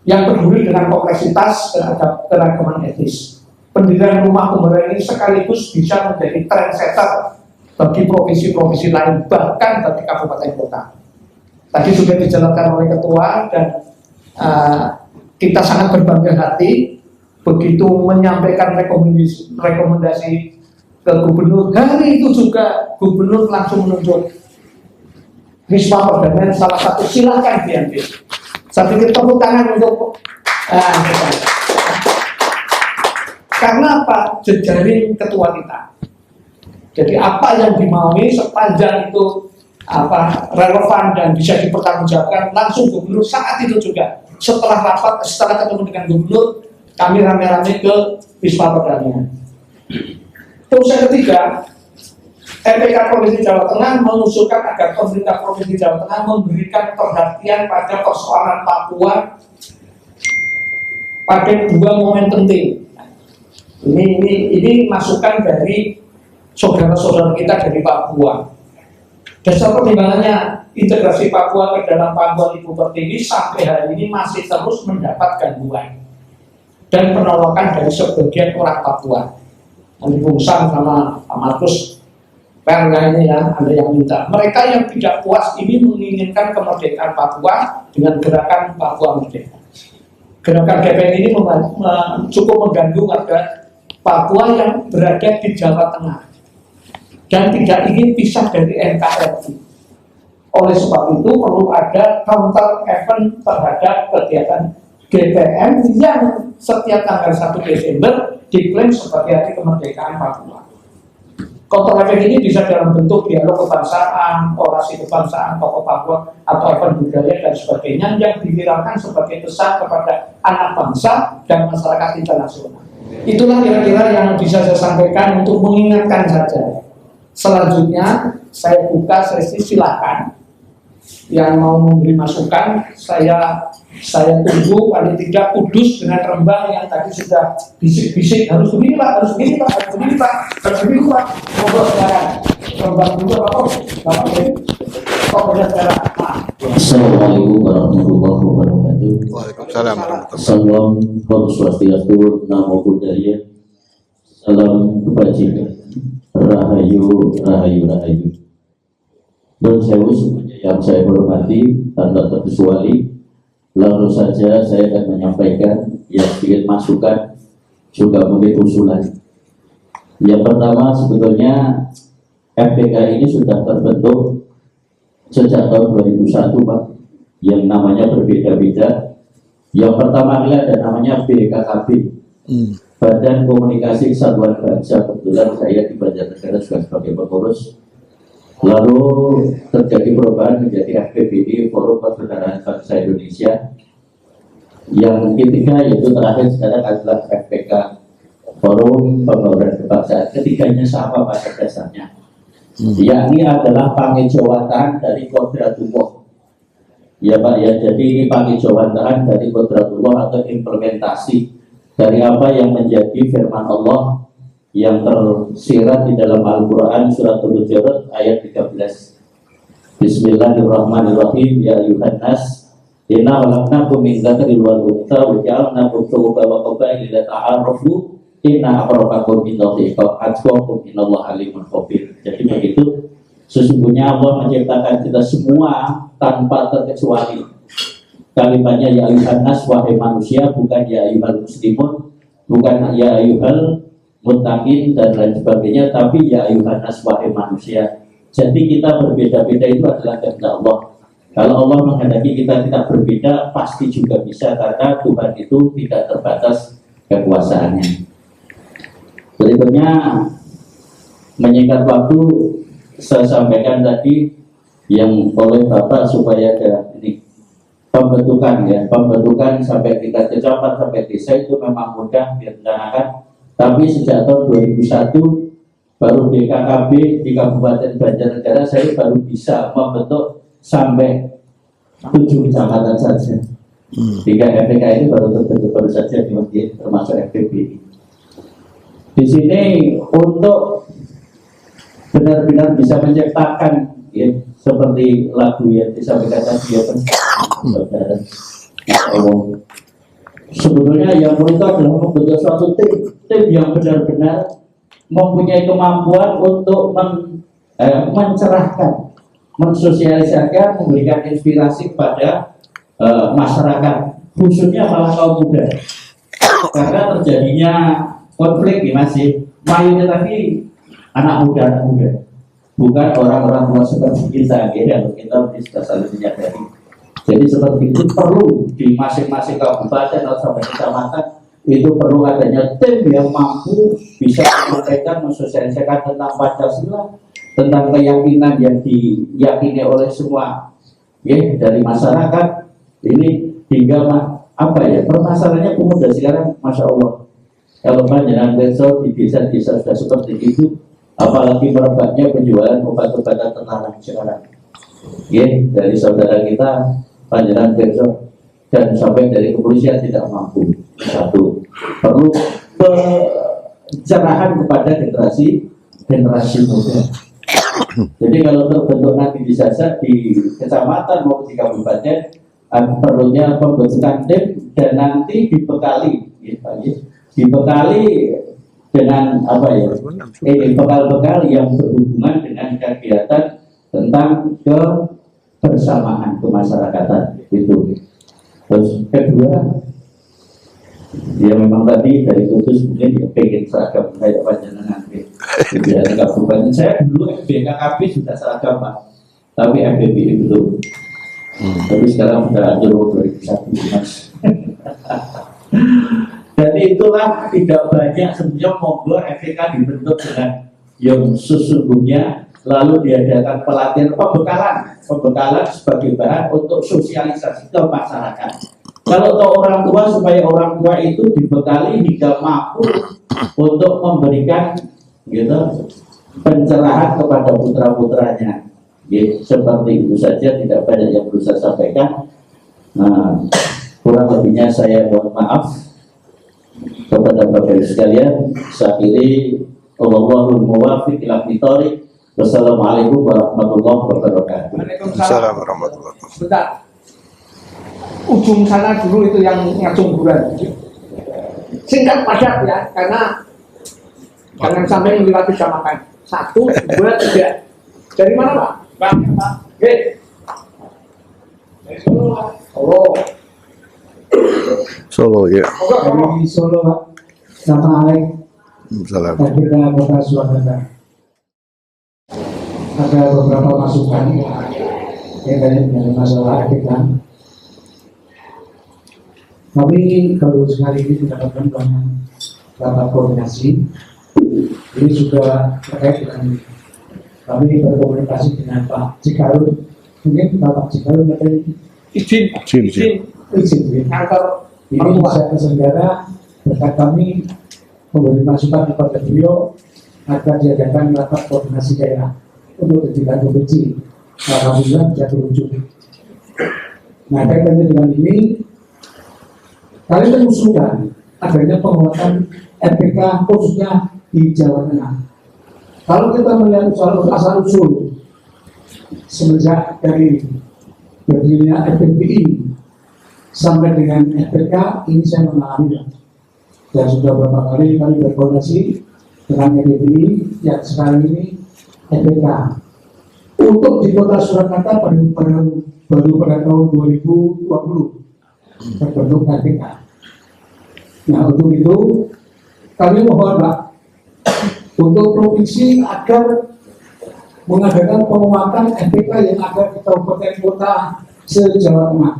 yang peduli dengan kompleksitas keragaman etnis. Pendirian rumah pembauran ini sekaligus bisa menjadi trendsetter bagi provinsi-provinsi lain, bahkan bagi kabupaten kota. Tadi sudah dijelaskan oleh ketua dan kita sangat berbangga hati begitu menyampaikan rekomendasi ke gubernur. Hari itu juga gubernur langsung menunjuk Wisma Perdamaian salah satu, silakan diambil. Saya pikir tepuk tangan untuk karena apa? Jejaring ketua kita. Jadi apa yang dimaui sepanjang itu relevan dan bisa dipertanggungjawabkan, langsung gubernur saat itu juga setelah rapat, setelah ketemu dengan gubernur, kami rame-rame ke Wisma Perdamaian. Terus yang ketiga, MPK Provinsi Jawa Tengah mengusulkan agar pemerintah Provinsi Jawa Tengah memberikan perhatian pada persoalan Papua pada dua momen penting. Ini masukan dari saudara-saudara kita dari Papua. Dasar pertimbangannya integrasi Papua ke dalam Panduan Ibu Pertiwi sampai hari ini masih terus mendapat gangguan dan penolakan dari sebagian orang Papua. Yang dibungkam sama Pak Markus pernya ini ya, ada yang minta. Mereka yang tidak puas ini menginginkan kemerdekaan Papua dengan gerakan Papua Merdeka. Gerakan GPN ini cukup mengganggu warga Papua yang berada di Jawa Tengah dan tidak ingin pisah dari NKRI. Oleh sebab itu perlu ada counter event terhadap kegiatan GPN yang setiap tanggal 1 Desember diklaim sebagai hari kemerdekaan Papua. Counter event ini bisa dalam bentuk dialog kebangsaan, orasi kebangsaan, tokoh Papua, atau event budaya dan sebagainya yang diviralkan sebagai pesan kepada anak bangsa dan masyarakat internasional. Itulah kira-kira yang bisa saya sampaikan untuk mengingatkan saja. Selanjutnya saya buka sesi silakan yang mau memberi masukan. Saya tunggu, paling tidak Kudus dengan Rembang yang tadi sudah bisik-bisik harus begini Pak, harus begini Pak, harus begini Pak, harus begini Pak. Ngobrol sekarang Rembang dulu Bapak ini kok benar sekarang. Assalamualaikum warahmatullahi wabarakatuh. Waalaikumsalam. Salam Om Swastiastu, Namo Buddhaya. Salam kebajikan. Rahayu, rahayu, rahayu. Don sewu semuanya yang saya hormati tanpa terkecuali. Lalu saja saya akan menyampaikan yang sedikit masukan juga mungkin usulan. Yang pertama sebetulnya FPK ini sudah terbentuk sejak tahun 2001 Pak, yang namanya berbeda-beda. Yang pertama kali ada namanya BKKB, Badan Komunikasi Kesatuan Bangsa. Kebetulan saya di Banjarnegara juga sebagai pengurus. Lalu terjadi perubahan menjadi FPBI, Forum Persaudaraan Bangsa Indonesia. Yang ketiga yaitu terakhir sekarang adalah FPK, Forum Pembangunan Kebangsaan. Ketiganya sama pada dasarnya, yakni adalah pangejawatan dari Kodratullah. Ya Pak ya, jadi ini pangejawatan dari Kodratullah atau implementasi dari apa yang menjadi firman Allah yang tersirat di dalam Al-Quran surat Al-Hujurat ayat 13. Bismillahirrahmanirrahim. Ya ayuhan nas, inna khalaqnakum min dzakarin wal untha wa ja'alnakum syu'uban wa qabaila lita'arafu inna akramakum indallahi atqakum innallaha alimun khabir. Jadi begitu, sesungguhnya Allah menciptakan kita semua tanpa terkecuali. Kalimatnya ya ayuhan nas, wahai manusia, bukan ya ayuhal muslimun, bukan ya ayuhal muttaqin dan lain sebagainya, tapi ya ayuhan nas, wahai manusia. Jadi kita berbeda-beda itu adalah kehendak Allah. Kalau Allah menghendaki kita tidak berbeda, pasti juga bisa, karena Tuhan itu tidak terbatas kekuasaannya. Berikutnya, menyingkat waktu, saya sampaikan tadi yang oleh Bapak supaya ada ini pembentukan ya, pembentukan sampai tingkat kecamatan sampai desa itu memang mudah direncanakan. Tapi sejak tahun 2001 baru BKKB di Kabupaten Banjarnegara saya baru bisa membentuk sampai 7 kecamatan saja. 3 FPK ini baru terbentuk baru saja di Masjid, termasuk FPB. Di sini untuk benar-benar bisa menciptakan ya, seperti lagu yang disampaikan tadi ya saudara. Sebetulnya yang itu adalah membentuk suatu tim yang benar-benar mempunyai kemampuan untuk mencerahkan, mensosialisasikan, memberikan inspirasi kepada masyarakat, khususnya malah kaum muda. Karena terjadinya konflik ini masih mayoritas tadi anak muda, bukan orang-orang tua seperti kita, ya, kita sudah saling menyadari. Jadi seperti itu perlu di masing-masing kabupaten atau sampai kecamatan itu perlu adanya tim yang mampu bisa menyampaikan, mensosialisasikan tentang Pancasila, tentang keyakinan yang diyakini oleh semua ya dari masyarakat. Ini hingga apa ya, permasalahannya pemuda sekarang, masya Allah, kalau panjenengan besok di desa-desa sudah seperti itu, apalagi merebaknya penjualan obat-obatan terlarang sekarang ya, dari saudara kita panjenengan besok dan sampai dari kepolisian tidak mampu. Satu, perlu pencerahan kepada generasi muda. Jadi kalau terbentuk nanti di kecamatan maupun di kabupaten, perlunya pembentukan tim dan nanti dibekali, dibekali dengan apa ya? Bekal-bekal yang berhubungan dengan kegiatan tentang kebersamaan kemasyarakatan itu. Terus kedua, ya memang tadi dari Kudus mungkin ya pengen seragam kayak panjenengan di kabupaten. Saya dulu FBKKP sudah seragam Pak, tapi FBPI belum. Tapi sekarang sudah jauh 2001 Mas. Dan itulah tidak banyak sebenarnya monggo FBK dibentuk dengan yang sesungguhnya, lalu diadakan pelatihan pembekalan sebagai bahan untuk sosialisasi ke masyarakat. Kalau orang tua, supaya orang tua itu dibekali hingga mampu untuk memberikan gitu pencerahan kepada putra-putranya. Seperti itu saja, tidak banyak yang perlu saya sampaikan. Nah, kurang lebihnya saya mohon maaf kepada Bapak Ibu sekalian. Saya akhiri, Allahumma muwaffiq ila aqwamit. Wassalamualaikum warahmatullahi wabarakatuh. Waalaikumsalam warahmatullahi wabarakatuh. Sebentar. Ujung sana dulu itu yang ngacung bulan. Singkat padat ya, karena jangan sampai melewati jam makan. 1, 2, 3. Dari mana Pak? Pak. Oke. Dari Solo Pak. Solo ya. Dari Solo Pak. Assalamualaikum. Salam. Kita Kota Surakarta. Ada beberapa masukan yang dari masalah kita. Kami baru sekali ini mendapatkan banyak rapat koordinasi. Ini juga terkait dengan kami berkomunikasi dengan Pak Cikarun. Mungkin Bapak Cikarun ada Izin. izin. Ini bisa terselenggara berkat kami memberi masukan kepada beliau agar diadakan rapat koordinasi daerah untuk tingkat provinsi. Alhamdulillah bisa terwujud. Nah, kaitannya dengan ini, kami mengusulkan adanya penguatan RPK khususnya di Jawa Tengah. Kalau kita melihat asal usul semenjak dari berdirinya FPPI sampai dengan RPK, ini saya mengalami dan sudah beberapa kali kami berkoordinasi dengan FPPI yang sekarang ini FPK. Untuk di Kota Surakarta baru pada tahun 2020 terbentuk RPK. Nah, untuk itu kami mohon Pak untuk provinsi agar mengadakan penguatan RPK yang ada di kabupaten kota se-Jawa Tengah.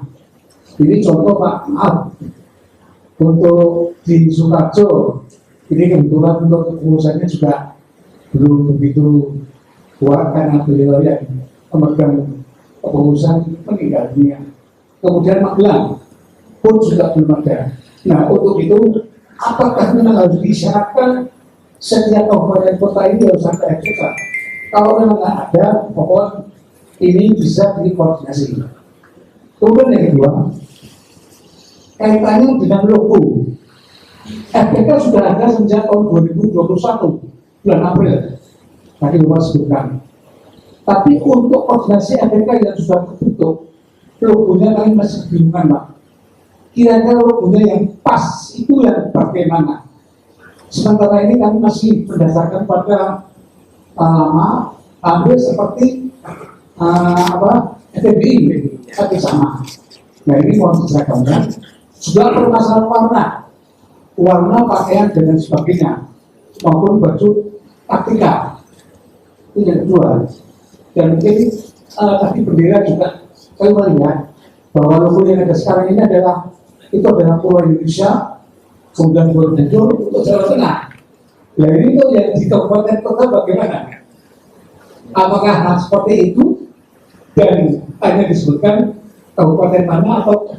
Ini contoh Pak, maaf untuk di Sukarjo ini kebetulan untuk kepengurusannya juga belum begitu kuat karena beliau yang pemegang kepengurusan meninggal dunia. Kemudian Magelang pun juga belum ada. Nah, untuk itu apakah memang harus disyaratkan setiap kabupaten kota ini harus ada RPK? Kalau memang nggak ada, pokoknya ini bisa dikoordinasi. Kemudian yang kedua, kaitannya dengan logo. RPK sudah ada sejak tahun 2021 bulan April. Tadi Bapak sebutkan. Tapi untuk koordinasi RPK yang sudah terbentuk, logonya kami masih bingungan Pak. Kira-kira logonya yang pas itu yang bagaimana? Sementara ini kami masih berdasarkan pada hampir seperti FPBI tapi sama. Nah, ini mau diseragamkan. Juga permasalahan warna pakaian dan sebagainya, maupun baju taktika. Itu yang kedua. Dan mungkin tadi bendera juga saya melihat bahwa logo yang ada sekarang ini adalah Pulau Indonesia, kemudian Pulau Tanjung untuk Jawa Tengah. Nah, ini tuh yang di kabupaten kota bagaimana? Apakah hal seperti itu dan hanya disebutkan kabupaten mana atau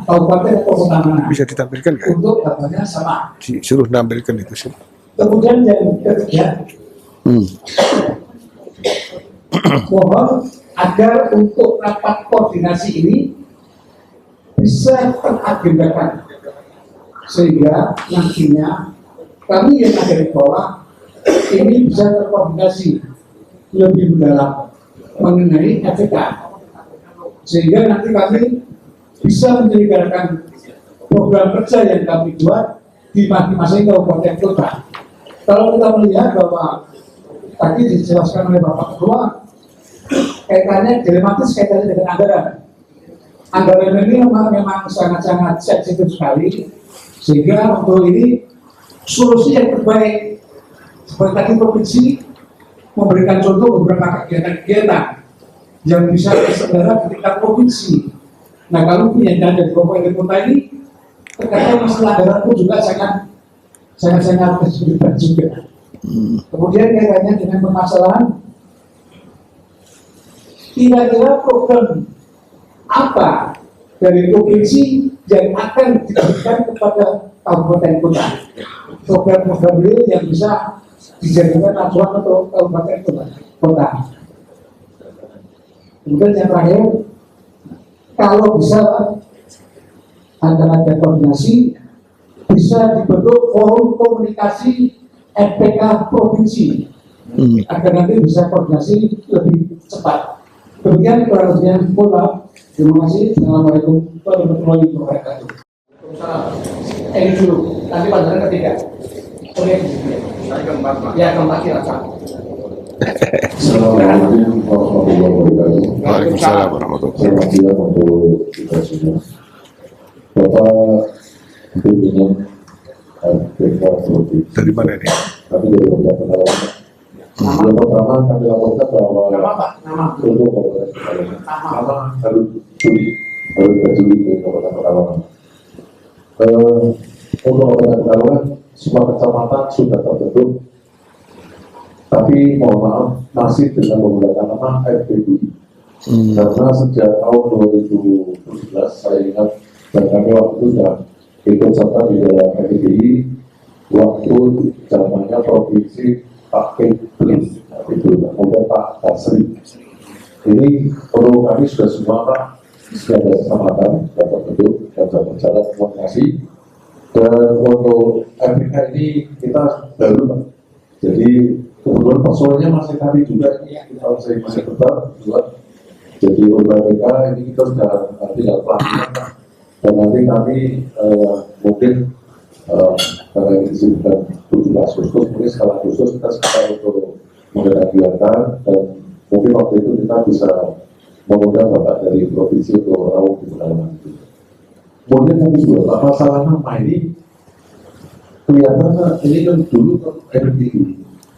kabupaten atau kota mana? Bisa ditampilkan kan? Untuk katanya sama. Disuruh nampilkan itu sih. Kemudian yang ketiga, mohon agar untuk rapat koordinasi ini bisa teragendakan sehingga nantinya kami yang ada di bawah ini bisa terkoordinasi lebih mendalam mengenai FPK, sehingga nanti kami bisa menyelenggarakan program kerja yang kami buat di masing-masing kabupaten kota. Kalau kita melihat bahwa tadi dijelaskan oleh Bapak Ketua, kaitannya dilematis kaitannya dengan anggaran. Anggaran ini memang sangat-sangat sensitif sekali, sehingga untuk ini solusi yang terbaik seperti tadi provinsi memberikan contoh beberapa kegiatan-kegiatan yang bisa terselenggara di tingkat provinsi. Nah, kalau punya dari kabupaten kota ini terkadang masalah anggaran pun juga sangat kesulitan juga. Kemudian kaitannya dengan permasalahan kira-kira program apa dari provinsi yang akan diberikan kepada kabupaten kota, program-program real yang bisa dijadikan acuan untuk kabupaten kota. Kemudian yang terakhir, kalau bisa antara ada koordinasi, bisa dibentuk forum komunikasi FPK provinsi agar nanti bisa koordinasi lebih cepat. Demikian kurang lebihnya. Terima kasih. Assalamualaikum warahmatullahi wabarakatuh. Ini dulu, nanti pelajaran ketiga. Oke. Ya, keempat silakan. Assalamualaikum warahmatullahi wabarakatuh. Waalaikumsalam warahmatullahi Selamat siang untuk kita semua. Bapak pimpinan FPK Provinsi. Dari mana ini? Kami dari beberapa kawan. Yang pertama kami laporkan bahwa untuk Kabupaten Pekalongan harus Juli di Kabupaten Pekalongan. Untuk Kabupaten Pekalongan semua kecamatan sudah terbentuk, tapi mohon maaf masih dengan menggunakan nama FPB. Karena sejak tahun 2017 saya ingat dan kami waktu itu sudah ikut serta di dalam FPBI waktu zamannya provinsi pakai BLIS itu, kemudian Pak Basri. Ini perlu kami sudah semua Pak, sudah ada kecamatan sudah terbentuk dan sudah berjalan. Terima kasih. Dan untuk FPK ini kita baru Pak, jadi kebetulan persoalannya masih kami juga ini kalau saya masih tetap buat. Jadi untuk FPK ini kita sudah tinggal pelatihan dan nanti kami mungkin karena ini sudah 17 Agustus, mungkin skala khusus kita sekarang untuk mengadakan kegiatan dan mungkin waktu itu kita bisa mengundang Bapak dari provinsi untuk rawuh di Pekalongan itu. Kemudian kami juga masalah nama ini kelihatannya ini kan dulu FPI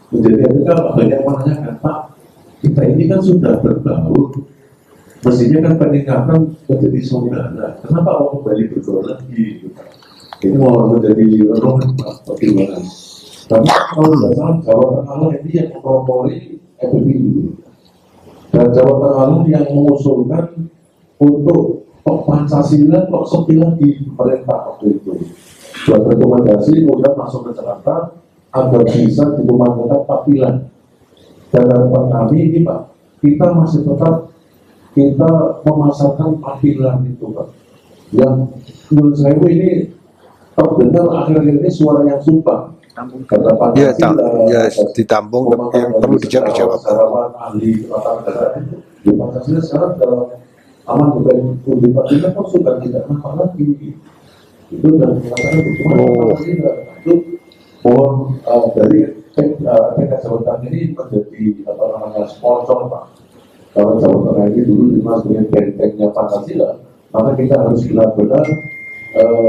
menjadi FPK banyak menanyakan Pak, kita ini kan sudah berbaur, mestinya kan peningkatan menjadi saudara, kenapa orang kembali bersaudara lagi? Ini mau menjadi renungan bagaimana? Tapi kalau tidak salah Jawa Tengah ini yang mempelopori FPI dan Jawa Tengah yang mengusulkan untuk Pancasila kok sepi lagi pemerintah waktu itu. Buat rekomendasi kemudian masuk ke Jakarta agar bisa dikumandangkan papilan. Dan harapan kami ini Pak, kita masih tetap kita memasarkan papilan itu Pak. Yang menurut saya ini terdengar akhir-akhir ini suara yang sumpah. Karena Ya, ditampung, tapi yang perlu dijawab. Sarawan ahli tata negara itu, di Pancasila sekarang dalam aman bukan undi Pancasila kan sudah tidak nampak lagi. Itu dan mengatakan itu mohon dari PK Jawa Tengah ini menjadi apa namanya sponsor Pak. Kalau Jawa Tengah ini dulu dimasukin bentengnya Pancasila, maka kita harus benar-benar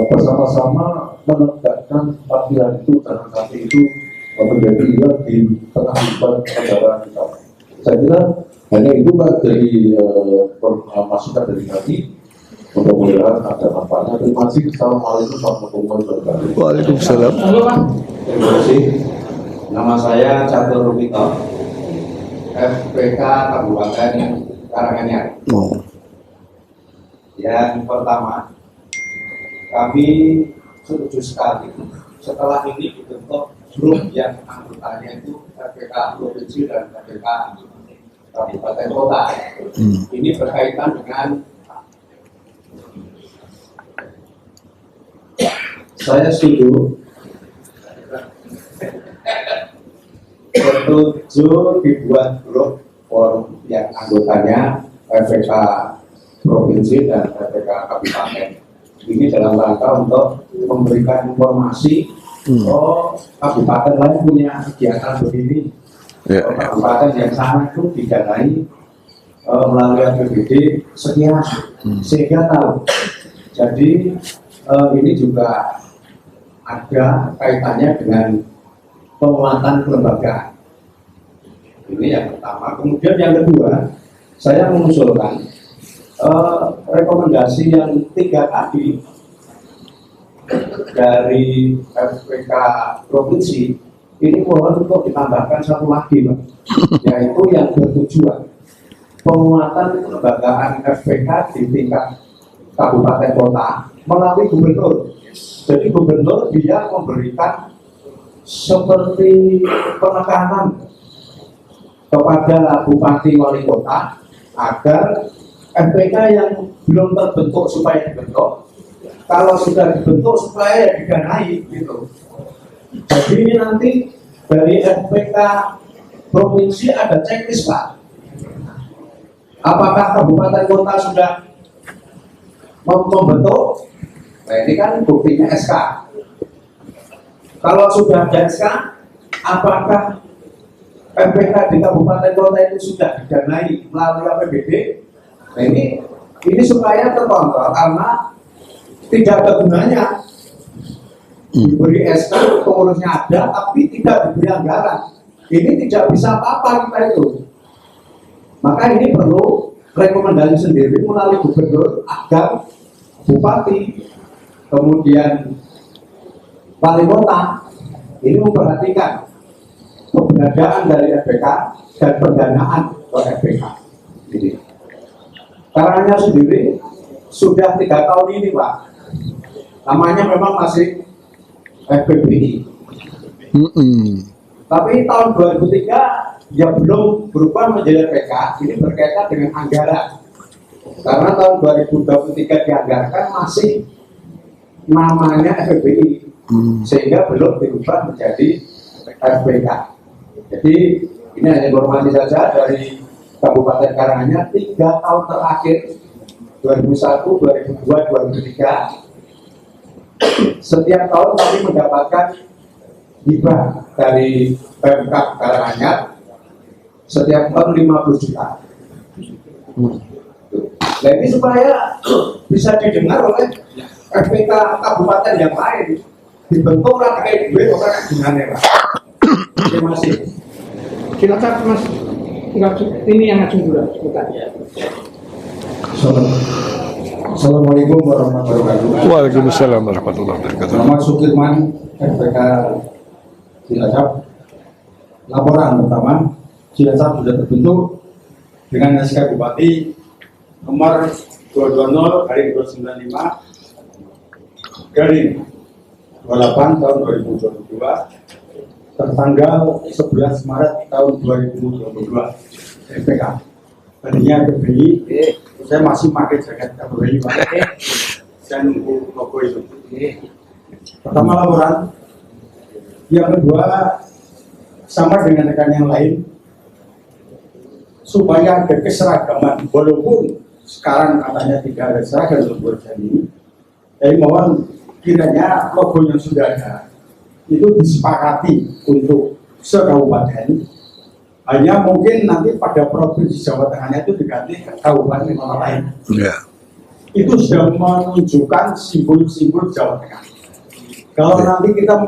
bersama-sama menegakkan panggilan itu, jangan sampai itu menjadi hilang di tengah beban negara kita. Saya kira hanya itu Pak dari masukan dari kami. Mudah-mudahan ada manfaatnya. Terima kasih. Assalamualaikum warahmatullahi wabarakatuh. Waalaikumsalam. Terima kasih. Nama saya Catur Rupito, FPK Kabupaten Karanganyar. Yang pertama, kami setuju sekali setelah ini dibentuk grup yang anggotanya itu FPK Provinsi dan FPK Kabupaten Kota. Ini berkaitan dengan saya setuju Betul dibuat grup forum yang anggotanya FPK provinsi dan FPK kabupaten. Ini dalam rangka untuk memberikan informasi, oh kabupaten lain punya kegiatan begini, kabupaten yang sama itu didanai melalui APBD sekian, sehingga tahu. Jadi ini juga ada kaitannya dengan penguatan kelembagaan. Ini yang pertama. Kemudian yang kedua, saya mengusulkan rekomendasi yang 3 tadi dari FPK provinsi ini mohon untuk ditambahkan 1 lagi, Pak, yaitu yang bertujuan penguatan kelembagaan FPK di tingkat kabupaten kota melalui gubernur. Jadi gubernur dia memberikan seperti penekanan kepada bupati wali kota agar FPK yang belum terbentuk supaya dibentuk, kalau sudah dibentuk supaya didanai gitu. Jadi ini nanti dari FPK provinsi ada checklist, Pak. Apakah kabupaten kota sudah membentuk? Nah, ini kan buktinya SK. Kalau sudah ada SK, apakah FPK di kabupaten kota itu sudah didanai melalui APBD? Nah, ini supaya terkontrol, karena tidak ada gunanya diberi SK, pengurusnya ada, tapi tidak diberi anggaran. Ini tidak bisa apa-apa kita itu. Maka ini perlu rekomendasi sendiri melalui gubernur agar bupati, kemudian wali kota ini memperhatikan keberadaan dari FPK dan pendanaan ke FPK. Ini. Caranya sendiri sudah 3 tahun ini, Pak. Namanya memang masih FPBI. Tapi tahun 2003 ya belum berubah menjadi FPK. Ini berkaitan dengan anggaran. Karena tahun 2023 dianggarkan masih namanya FPBI, sehingga belum dirubah menjadi FPK. Jadi ini hanya informasi saja dari Kabupaten Karanganyar 3 tahun terakhir 2001, 2002, 2003 setiap tahun kami mendapatkan hibah dari Pemkab Karanganyar setiap tahun 50 juta. Nah ini supaya bisa didengar oleh FPK kabupaten yang lain, dibentuk lah kayak gue orang gimana, Pak. Terima kasih. Silakan Mas. Ini yang ngajung dulu, bukan ya. Assalamualaikum warahmatullahi wabarakatuh. Waalaikumsalam warahmatullahi wabarakatuh. Nama Sukirman, FPK Cilacap. Laporan pertama, Cilacap sudah terbentuk dengan SK Bupati nomor 220/295 garing 28 tahun 2022 tertanggal 11 Maret tahun 2022 FPK. Tadinya FPI, saya masih pakai jaket FPI, Pak. Saya nunggu logo itu. Pertama laporan. Yang kedua, sama dengan rekan yang lain, supaya ada keseragaman, walaupun sekarang katanya tidak ada seragam untuk ini, tapi mohon kiranya logo yang sudah ada itu disepakati untuk se-kabupaten. Hanya mungkin nanti pada provinsi Jawa Tengahnya itu diganti ke kabupaten kota lain. Itu sudah menunjukkan simbol-simbol Jawa Tengah. Kalau nanti kita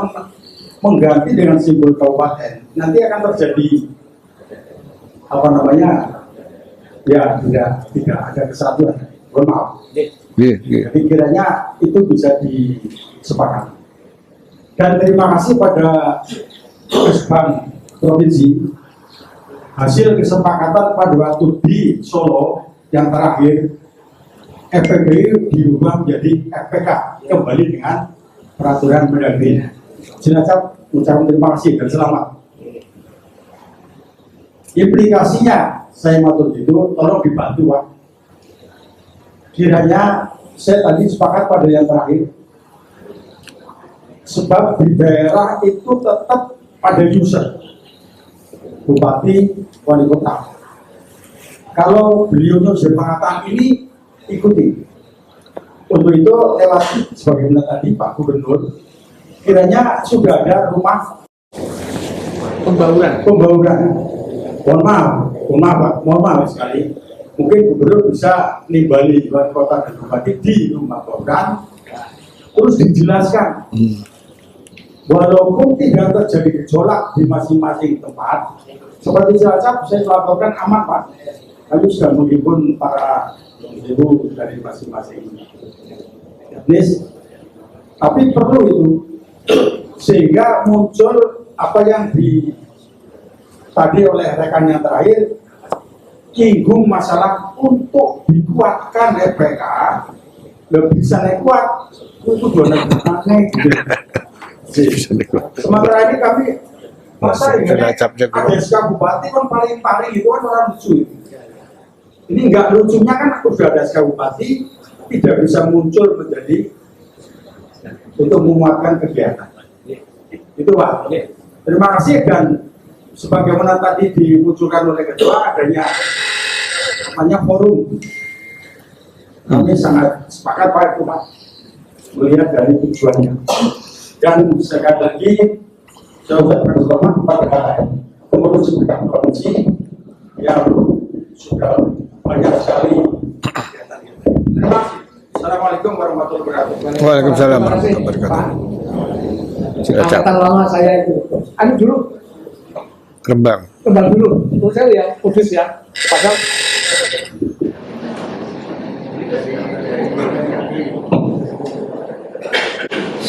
mengganti dengan simbol kabupaten, nanti akan terjadi apa namanya? Ya tidak ada kesatuan. Mohon maaf. Jadi kiranya itu bisa disepakati. Dan terima kasih pada Kesbang Provinsi, hasil kesepakatan pada waktu di Solo yang terakhir, FPBI diubah menjadi FPK kembali dengan peraturan Mendagri. Cilacap ucapkan terima kasih dan selamat. Implikasinya saya matur itu tolong dibantu, Pak. Kiranya saya tadi sepakat pada yang terakhir, sebab di daerah itu tetap pada user. bupati, wali kota. Kalau beliau berpengetahuan ini ikuti. Untuk itu lewat sebagaimana tadi Pak Gubernur, kiranya sudah ada rumah pembauran. Mohon maaf sekali. Mungkin Gubernur bisa nimbali wali kota dan bupati di rumah pembauran, terus dijelaskan. Walaupun tidak terjadi gejolak di masing-masing tempat, seperti Cilacap saya melaporkan aman Pak. Kami sudah menghimpun para ibu dari masing-masing etnis, tapi perlu itu sehingga muncul apa yang tadi oleh rekan yang terakhir, singgung masalah untuk dikuatkan FPK lebih bisa naik kuat untuk dua naik. Sementara ini kami masa ini ada SK bupati kan paling itu kan orang lucu. Ini enggak lucunya kan sudah ada SK bupati tidak bisa muncul menjadi untuk memuatkan kegiatan. Itu Pak. Terima kasih dan sebagaimana tadi dimunculkan oleh ketua adanya namanya forum. Kami sangat sepakat Pak itu Pak melihat dari tujuannya. Dan sekali lagi saya berterima kepada pengurus provinsi yang sudah banyak sekali kegiatan ini. Terima kasih. Assalamualaikum warahmatullahi wabarakatuh. Waalaikumsalam warahmatullahi wabarakatuh. Cilacap. Angkatan lama saya itu. Anu dulu. Rembang. Kembang dulu. Itu saya ya, kudus ya. Padahal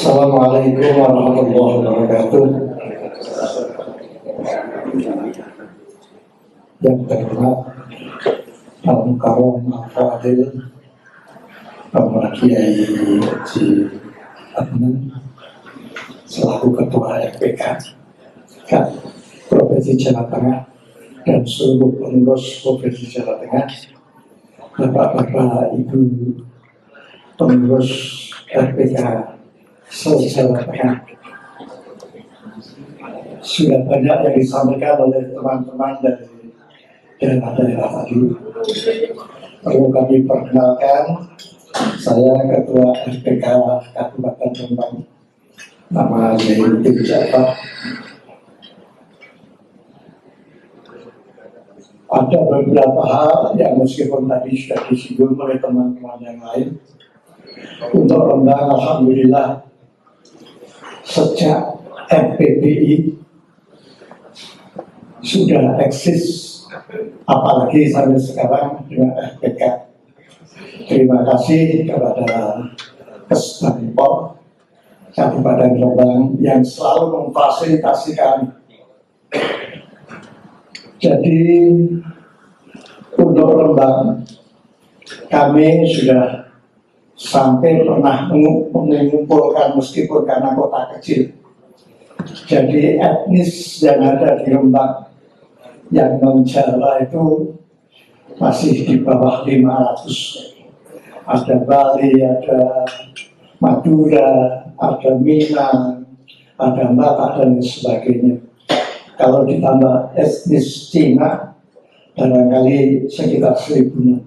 Assalamualaikum warahmatullahi wabarakatuh. Yang terhormat Al-Mukarram Al-Fadil Bapak Kiai Haji Adnan selaku Ketua FPK Provinsi Jawa Tengah dan seluruh pengurus Provinsi Jawa Tengah, Bapak-bapak, Ibu pengurus FPK Jawa Tengah. Sudah banyak yang disampaikan oleh teman-teman dari daerah-daerah tadi. Perlu kami perkenalkan, saya Ketua FPK Kabupaten Rembang, nama Zainuddin Jafar. Ada beberapa hal yang meskipun tadi sudah disinggung oleh teman-teman yang lain. Untuk Rembang, alhamdulillah sejak FPBI sudah eksis, apalagi sampai sekarang dengan FPK. Terima kasih kepada Kesbangpol Kabupaten Rembang yang selalu memfasilitasi kami. Jadi untuk Rembang kami sudah sampai pernah mengumpulkan meskipun karena kota kecil. Jadi etnis yang ada di Rembang yang non-Jawa itu masih di bawah 500. Ada Bali, ada Madura, ada Minang, ada Batak dan sebagainya. Kalau ditambah etnis Cina, barangkali sekitar 1000-an.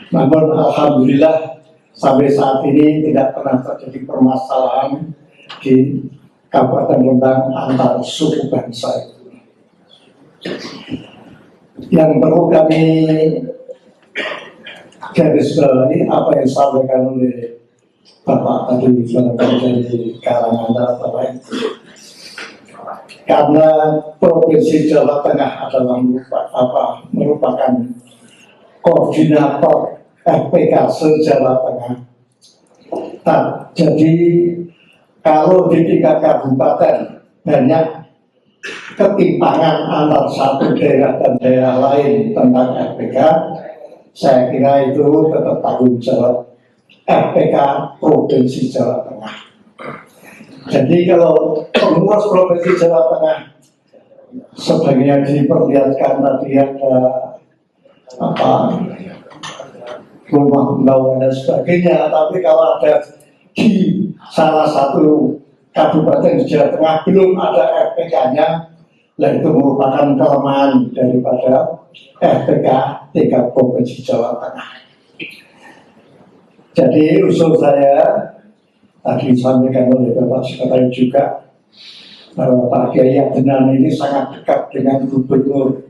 Namun alhamdulillah sampai saat ini tidak pernah terjadi permasalahan di Kabupaten Rembang antar suku bangsa itu. Yang perlu kami garis bawahi apa yang disampaikan oleh Bapak tadi dari Karanganyar atau lain. Karena Provinsi Jawa Tengah adalah merupakan koordinator FPK se-Jawa Tengah. Nah, jadi kalau di 3 kabupaten banyak ketimpangan antar satu daerah dan daerah lain tentang FPK, saya kira itu tetap tanggung jawab FPK Provinsi Jawa Tengah. Jadi kalau pengurus Provinsi Jawa Tengah sebagaimana diperlihatkan tadi ada rumah pembauan dan sebagainya, tapi kalau ada di salah satu kabupaten di Jawa Tengah belum ada FPK-nya, Dan itu merupakan kelemahan daripada FPK tingkat Provinsi Jawa Tengah. Jadi usul saya tadi disampaikan oleh Bapak Sekretaris juga bahwa Pak Kiai Adnan ini sangat dekat dengan Gubernur.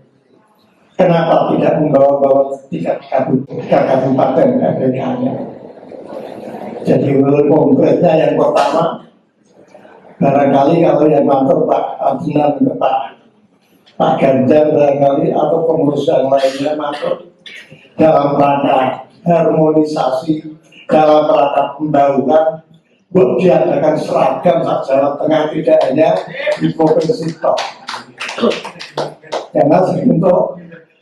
Kenapa tidak membawa-bawa tingkat kabupaten FPK-nya? Jadi konkretnya yang pertama, barangkali kalau yang mantor Pak Adnan ke Pak Ganjar barangkali atau pengurus yang lainnya masuk dalam rangka harmonisasi, dalam rangka pembangunan, buat diadakan seragam sak Jawa Tengah, tidak hanya di provinsi Tok. Karena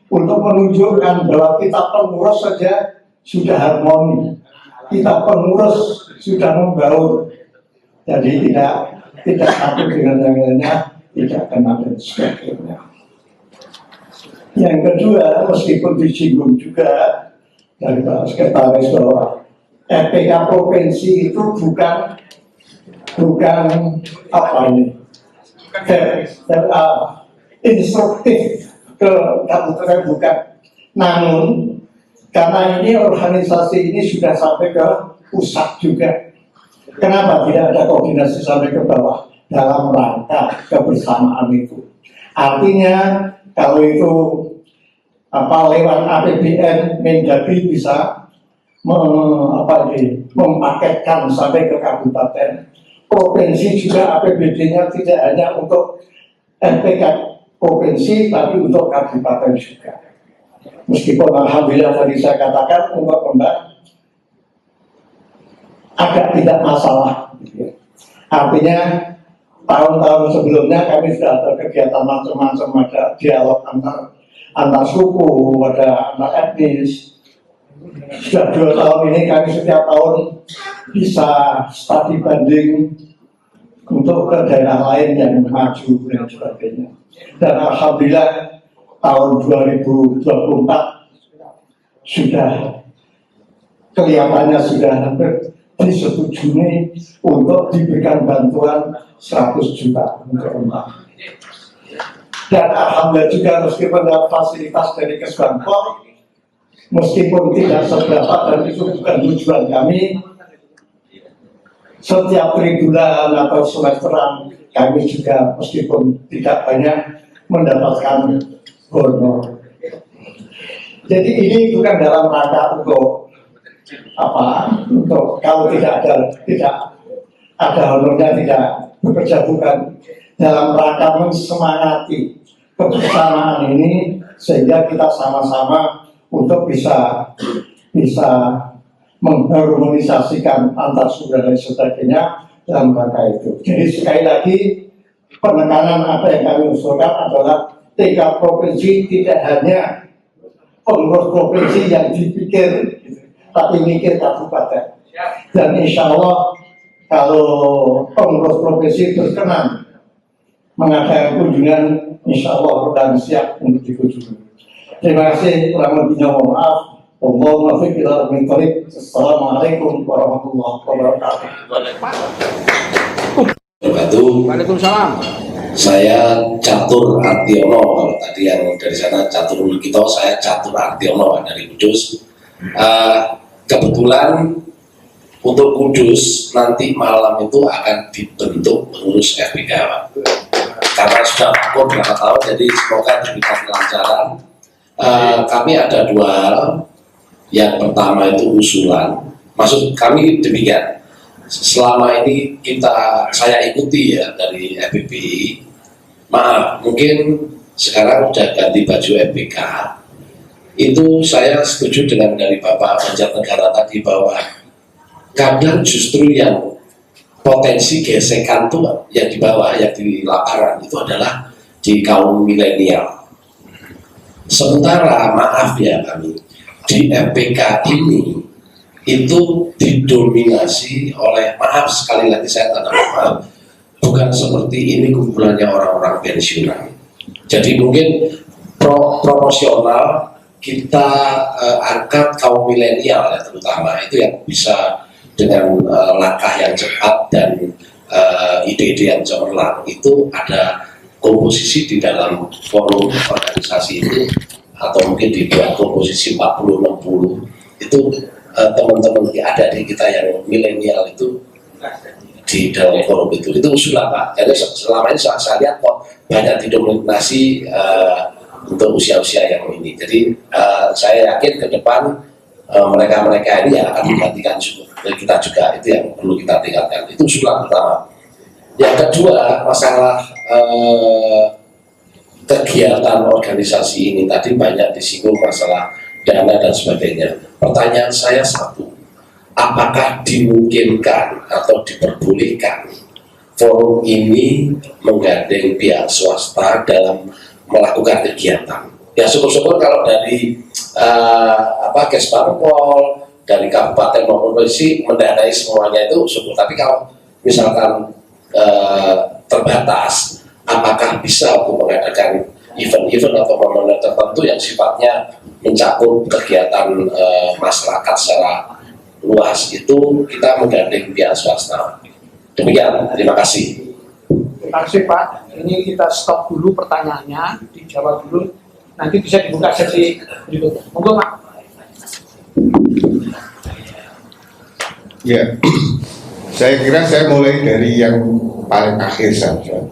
untuk menunjukkan bahwa kita pengurus saja sudah harmoni, kita pengurus sudah membaur, jadi tidak satu dengan yang lainnya, tidak kenal dan sebagainya. Yang kedua, meskipun disinggung juga dari Pak Sekretaris bahwa FPK provinsi itu bukan apa ini, instruktif ke kabupaten, bukan. Namun karena ini organisasi ini sudah sampai ke pusat juga, kenapa tidak ada koordinasi sampai ke bawah dalam rangka kebersamaan itu? Artinya kalau itu lewat APBN Mendagri bisa mempaketkan sampai ke kabupaten. Provinsi juga APBD-nya tidak hanya untuk FPK provinsi, tapi untuk kabupaten juga. Meskipun alhamdulillah tadi saya katakan untuk Pemda agak tidak masalah. Artinya tahun-tahun sebelumnya kami sudah ada kegiatan macam-macam, ada dialog antar suku, ada antar etnis. Sudah 2 tahun ini kami setiap tahun bisa studi banding untuk ke daerah lain yang maju dan sebagainya. Dan alhamdulillah tahun 2024 sudah kelihatannya sudah hampir disetujui untuk diberikan bantuan 100 juta untuk rumah. Dan alhamdulillah juga meskipun ada fasilitas dari Kesbangpol, meskipun tidak seberapa dan itu bukan tujuan kami, setiap tribulan atau semesteran kami juga meskipun tidak banyak mendapatkan honor. Jadi ini bukan dalam rangka untuk untuk kalau tidak ada honornya tidak bekerja, bukan, dalam rangka mensemangati kebersamaan ini sehingga kita sama-sama untuk bisa mengharmonisasikan antar saudara dan sebagainya dalam rangka itu. Jadi sekali lagi penekanan apa yang kami usulkan adalah tingkat provinsi tidak hanya pengurus provinsi yang dipikir, tapi mikir kabupaten. Dan insya Allah kalau pengurus provinsi berkenan mengadakan kunjungan, insya Allah dan siap untuk dikunjungi. Terima kasih, kurang lebihnya mohon maaf. Allahumma fiqh ila min tariq. Assalamualaikum warahmatullahi wabarakatuh. Waalaikumsalam. Saya Catur Artiono, kalau tadi yang dari sana Catur Mulkito, saya Catur Artiono dari Kudus. Kebetulan untuk Kudus nanti malam itu akan dibentuk pengurus FPK, Pak. Karena sudah vakum berapa tahun, jadi semoga diberikan kelancaran. Kami ada 2 hal. Yang pertama itu usulan, maksud kami demikian. Selama ini saya ikuti ya dari FPBI. Maaf, mungkin sekarang udah ganti baju FPK. Itu saya setuju dengan dari Bapak Banjarnegara tadi bahwa kadang justru yang potensi gesekan tuh yang di bawah, yang di lapangan itu adalah di kaum milenial. Sementara maaf ya kami di FPK ini itu didominasi oleh, maaf sekali lagi saya tanda maaf, bukan seperti ini kumpulannya orang-orang pensiunan. Jadi mungkin proporsional kita angkat kaum milenial ya, terutama itu yang bisa dengan langkah yang cepat dan ide-ide yang cemerlang. Itu ada komposisi di dalam forum organisasi itu, atau mungkin dibuat komposisi 40-60 itu teman-teman ada di kita yang milenial itu di dalam forum itu usulan Pak. Jadi selama ini saya lihat kok banyak didominasi untuk usia-usia yang ini. Jadi saya yakin ke depan mereka-mereka ini yang akan menggantikan kita juga, itu yang perlu kita tingkatkan. Itu usulan pertama. Yang kedua, masalah kegiatan organisasi ini tadi banyak disinggung masalah dana dan sebagainya. Pertanyaan saya satu, apakah dimungkinkan atau diperbolehkan forum ini menggandeng pihak swasta dalam melakukan kegiatan? Ya syukur-syukur kalau dari Kesbangpol, dari kabupaten maupun provinsi mendanai semuanya itu syukur. Tapi kalau misalkan terbatas, apakah bisa untuk mengadakan event-event atau momen tertentu yang sifatnya mencakup kegiatan masyarakat secara luas, itu kita menggandeng pihak swasta. Demikian, terima kasih. Terima kasih Pak. Ini kita stop dulu pertanyaannya, dijawab dulu. Nanti bisa dibuka sesi berikutnya. Monggo Pak. Ya, saya kira saya mulai dari yang paling akhir saja.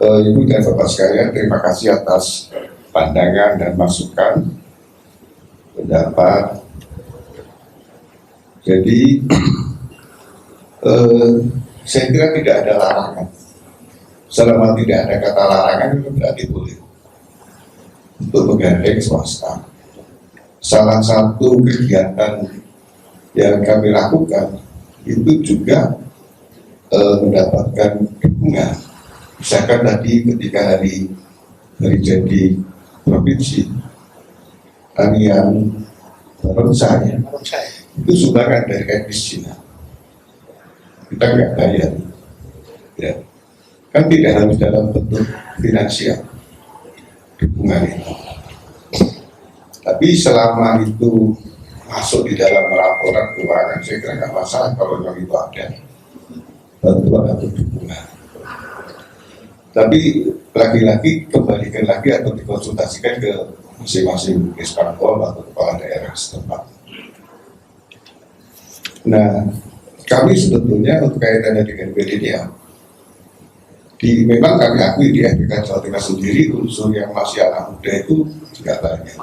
Ibu dan Bapak sekalian, terima kasih atas pandangan dan masukan, pendapat. Jadi, saya kira tidak ada larangan. Selama tidak ada kata larangan, itu berarti boleh untuk menggandeng swasta. Salah satu kegiatan yang kami lakukan itu juga mendapatkan dukungan. Misalkan tadi ketika hari jadi provinsi, Anian Barongsai itu sumbangan dari etnis Cina. Kita nggak bayar, ya. Kan tidak harus dalam bentuk finansial dukungan itu. Tapi selama itu masuk di dalam laporan keuangan, saya kira nggak masalah kalau memang itu ada bantuan atau dukungan. Tapi lagi-lagi kembalikan lagi atau dikonsultasikan ke masing-masing Kesbangpol atau kepala daerah setempat. Nah, kami sebetulnya untuk kaitannya dengan milenial, memang kami akui di FPK Jawa Tengah sendiri unsur yang masih anak muda itu juga banyak.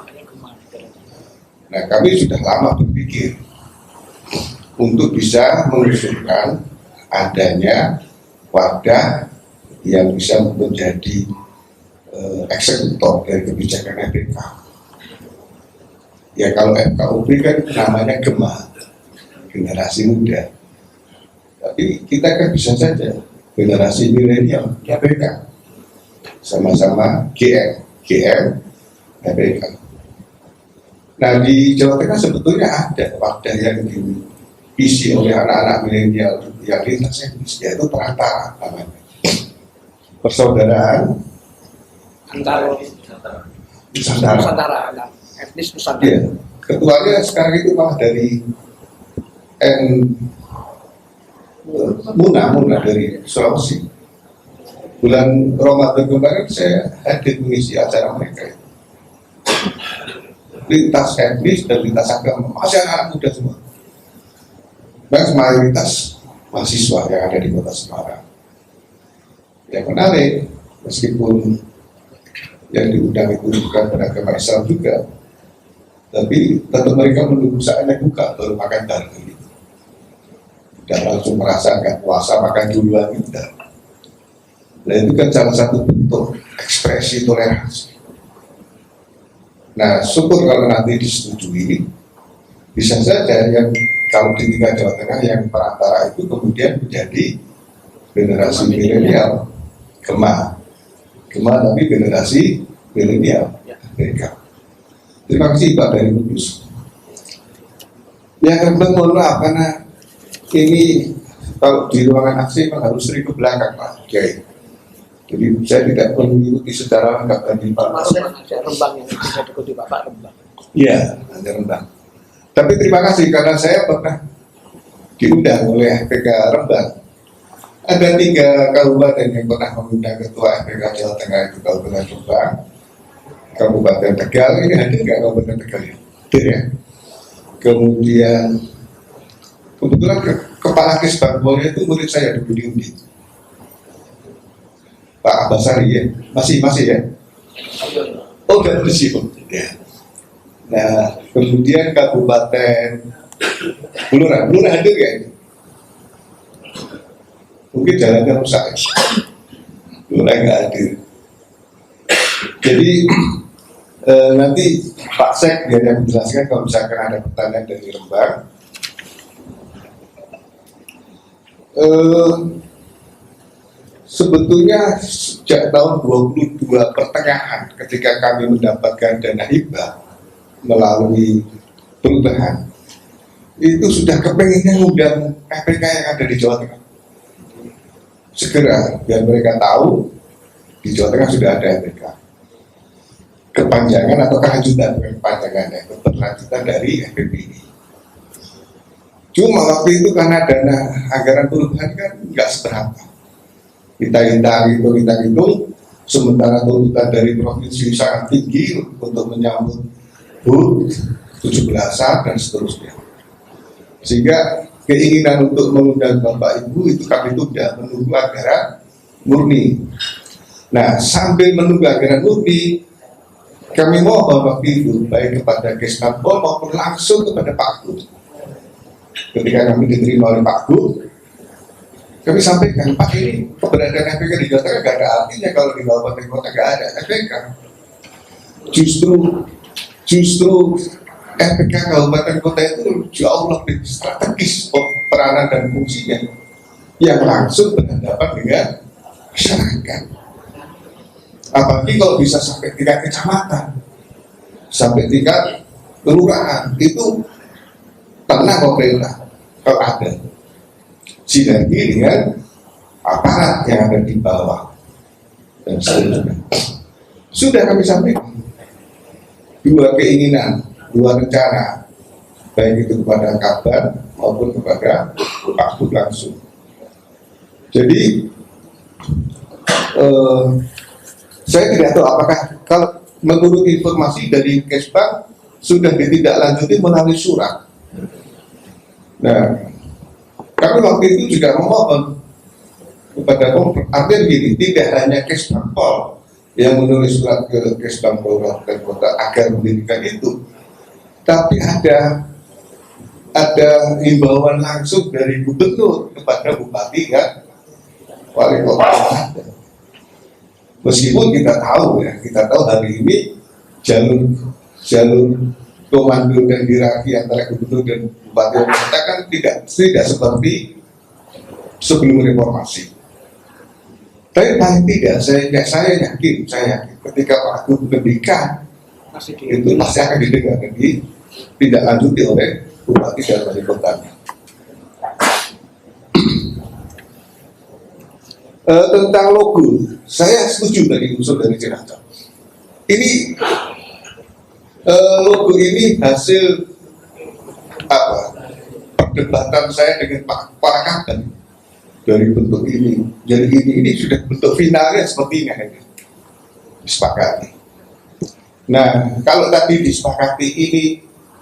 Nah, kami sudah lama berpikir untuk bisa mengusulkan adanya wadah yang bisa menjadi eksekutor dari kebijakan FPK. Ya kalau FKUP kan namanya GEMA, generasi muda. Tapi kita kan bisa saja generasi milenial FPK, sama-sama GM FPK. Nah di Jawa Tengah sebetulnya ada wadah yang diisi oleh anak-anak milenial yang lintas etnis, yaitu perantara namanya. Persaudaraan Antara Nusantara, etnis Nusantara. Iya. Ketuanya sekarang itu malah dari Muna dari Sulawesi. Bulan Ramadan kemarin saya hadir mengisi acara mereka. Lintas etnis dan lintas agama, masih anak muda semua. Bahkan mayoritas mahasiswa yang ada di Kota Semarang. Yang menarik, meskipun yang diundang itu bukan beragama Islam juga, tapi tentu mereka menunggu saatnya buka baru makan bareng. Tidak langsung merasakan puasa makan duluan itu. Nah itu kan salah satu bentuk ekspresi toleransi. Nah syukur kalau nanti disetujui, bisa saja yang kalau di tingkat Jawa Tengah yang perantara itu kemudian menjadi generasi milenial. GEMA tapi generasi milenial mereka. Terima kasih Pak dari Kudus. Yang kedua mohon maaf karena ini kalau di ruangan aksi memang harus sering ke belakang Pak Kiai. Jadi saya tidak perlu mengikuti secara lengkap dan informasi. Ada Rembang yang bisa diikuti Bapak Rembang. Iya, ada Rembang. Tapi terima kasih karena saya pernah diundang oleh FPK Rembang Ada 3 kabupaten yang pernah mengundang ketua FPK Jawa Tengah, itu Kabupaten Jombang, Kabupaten Tegal. Ini hadir nggak Kabupaten Tegal ini? Hadir ya. Kemudian kebetulan kepala Kesbang Polri itu murid saya di Budi, Pak Abbasari ya, masih ya. Oh, udah bersih ya. Nah, kemudian Kabupaten Blora hadir ya ini? Mungkin jalannya rusak ya. Blora nggak hadir. Jadi nanti Pak Sek biar yang menjelaskan kalau misalkan ada pertanyaan dari Rembang. Sebetulnya sejak tahun 22 pertengahan ketika kami mendapatkan dana hibah melalui perubahan, itu sudah kepengennya undang FPK yang ada di Jawa Tengah segera, biar mereka tahu di Jawa Tengah sudah ada FPK kepanjangan atau kelanjutan kepanjangannya, keberlanjutan dari FPPI. Cuma waktu itu karena dana anggaran perubahan kan nggak seberapa, kita hitung, sementara tuntutan dari provinsi sangat tinggi untuk menyambut HUT 17-an dan seterusnya, sehingga keinginan untuk mengundang Bapak Ibu itu kami tunda, menunggu anggaran murni. Nah, sambil menunggu anggaran murni, kami mohon waktu itu baik kepada Kesnampol maupun langsung kepada Pak Gub. Ketika kami diterima oleh Pak Gub, kami sampaikan, Pak, ini keberadaan FPK di Jawa Tengah gak ada artinya kalau di kabupaten kota gak ada FPK. Justru FPK kabupaten kota itu jauh lebih strategis peranan dan fungsinya yang langsung berhadapan dengan masyarakat. Apalagi kalau bisa sampai tingkat kecamatan, sampai tingkat kelurahan, itu tenang pemerintah kalau ada sinergi dengan aparat yang ada di bawah dan seterusnya. Sudah kami sampaikan 2 keinginan, 2 rencana, baik itu kepada Kabar maupun kepada Pak Gub langsung. Jadi saya tidak tahu apakah kalau menurut informasi dari Kesbang sudah ditindaklanjuti melalui surat. Nah, kami waktu itu juga memohon kepada artinya begini, tidak hanya Kesbang Pol yang menulis surat ke Kesbang Polri dan Kota agar mendirikan itu, tapi ada himbauan langsung dari gubernur kepada bupati dan wali kota. Meskipun kita tahu hari ini jalur komando dan hierarki antara gubernur dan bupati dan kota kan tidak seperti sebelum reformasi. Tapi paling tidak saya yakin ketika Pak Gub mendidikan itu pasti akan didengar dan tidak lanjuti oleh bupati dan wali kotanya. Tentang logo, saya setuju dari usul dari Cilacap. Ini logo ini hasil perdebatan saya dengan para kader dari bentuk ini. Jadi ini sudah bentuk finalnya seperti ini, disepakati. Nah, kalau tadi disepakati ini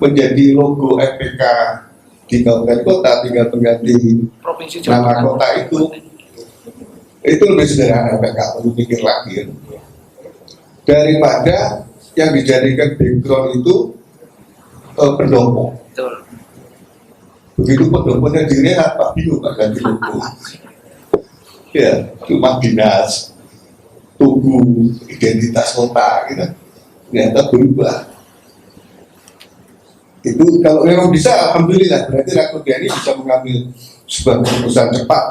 menjadi logo FPK di kabupaten kota, tinggal pengganti nama kota itu lebih sederhana, nggak perlu pikir lagi daripada yang dijadikan background itu pendopo. Begitu pendoponya dilihat, Pak bingung Pak ganti logo. Ya, rumah dinas, tugu, identitas kota, gitu. Ternyata berubah. Itu kalau memang bisa, alhamdulillah, berarti Rakyat ini bisa mengambil sebuah keputusan cepat.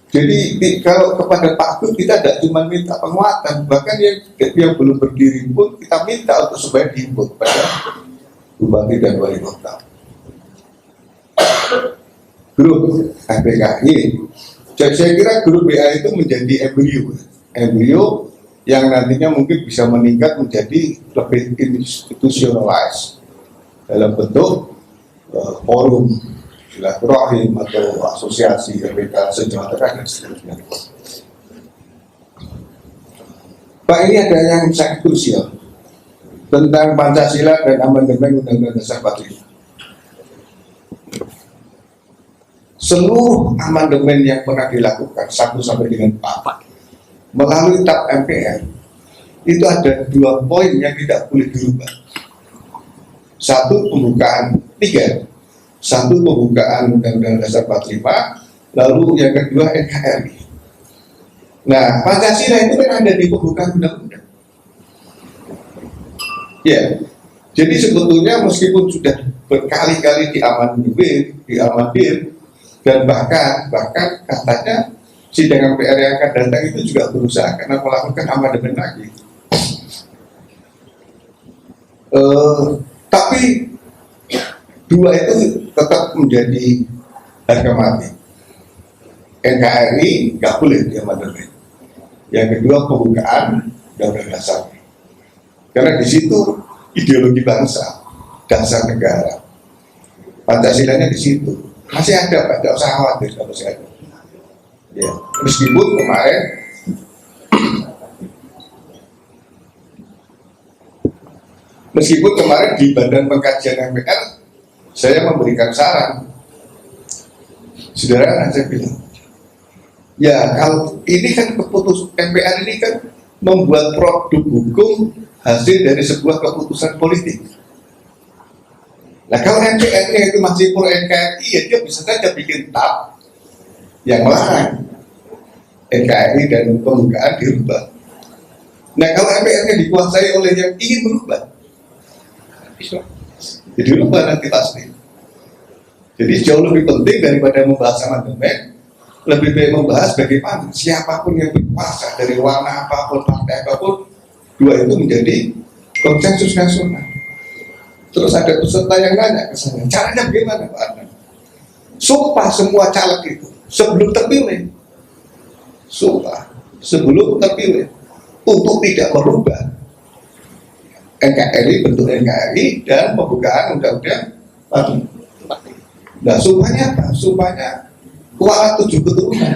Jadi kalau kepada Pak Gub kita tidak cuma minta penguatan, bahkan yang belum berdiri pun kita minta untuk supaya diinput pada bupati dan wali kota. Grup FPKI, saya kira grup BA itu menjadi embrio yang nantinya mungkin bisa meningkat menjadi lebih institutionalized dalam bentuk forum silaturahim atau asosiasi RPK se-Jawa Tengah dan seterusnya. Pak, ini ada yang sangat krusial tentang Pancasila dan amandemen Undang-Undang Dasar 45. Seluruh amandemen yang pernah dilakukan 1 sampai dengan 4 melalui TAP MPR itu ada 2 poin yang tidak boleh dirubah. 1 pembukaan 3, 1 pembukaan Undang-Undang Dasar 45, lalu yang kedua NKRI. Nah, Pancasila itu kan ada di pembukaan undang-undang. Ya, jadi sebetulnya meskipun sudah berkali-kali diamandir, dan bahkan katanya sidang MPR yang akan datang itu juga berusaha karena melakukan amandemen lagi. Tapi 2 itu tetap menjadi harga mati. NKRI nggak boleh diamandemen. Yang kedua pembukaan Undang-Undang Dasar. Karena di situ ideologi bangsa, dasar negara, Pancasilanya di situ. Masih ada, Pak, tidak usah khawatir kalau saya ada. Ya, meskipun kemarin di Badan Pengkajian MPR saya memberikan saran, saudara, saya bilang, ya kalau ini kan keputusan MPR ini kan membuat produk hukum hasil dari sebuah keputusan politik. Nah kalau MPR-nya itu masih pro NKRI, ya dia bisa saja bikin TAP yang melarang NKRI dan pembukaan dirubah. Nah kalau MPR-nya dikuasai oleh yang ingin berubah, jadi rubah nanti pasti. Jadi jauh lebih penting daripada membahas amandemen, lebih baik membahas bagaimana siapapun yang berkuasa dari warna apapun, partai apapun, 2 itu menjadi konsensus nasional. Terus ada peserta yang nanya ke saya, caranya bagaimana Pak Adnan? Sumpah semua caleg itu sebelum terpilih, untuk tidak merubah NKRI, bentuk NKRI dan pembukaan undang-undang. Nah, sumpahnya apa? Sumpahnya kuala 7 keturunan.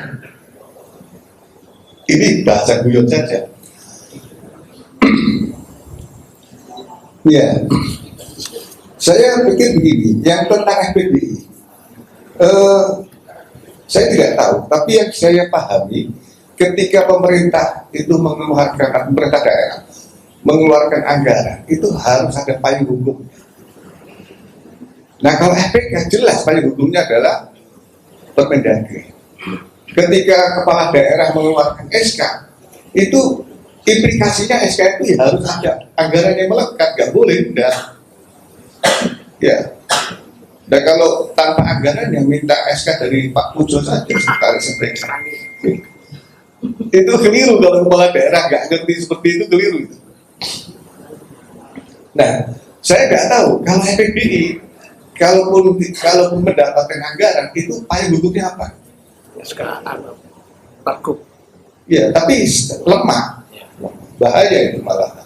Ini bahasa guyon saja. Ya, saya pikir begini, yang tentang FPBI, saya tidak tahu, tapi yang saya pahami, ketika pemerintah itu mengeluarkan, pemerintah daerah mengeluarkan anggaran, itu harus ada payung hukum. Nah kalau FPK jelas payung hukumnya adalah Permendagri. Ketika kepala daerah mengeluarkan SK, itu implikasinya SK itu harus ada anggaran yang melekat, nggak boleh enggak. Ya. Dan kalau tanpa anggaran yang minta SK dari Pak Pujo saja sekretaris mereka. Itu keliru kalau kepala daerah nggak ngerti seperti itu, keliru itu. Nah, saya nggak tahu kalau FPBI, kalaupun mendapatkan anggaran itu payung hukumnya apa? Pergub. Ya, tapi lemah, bahaya itu malah.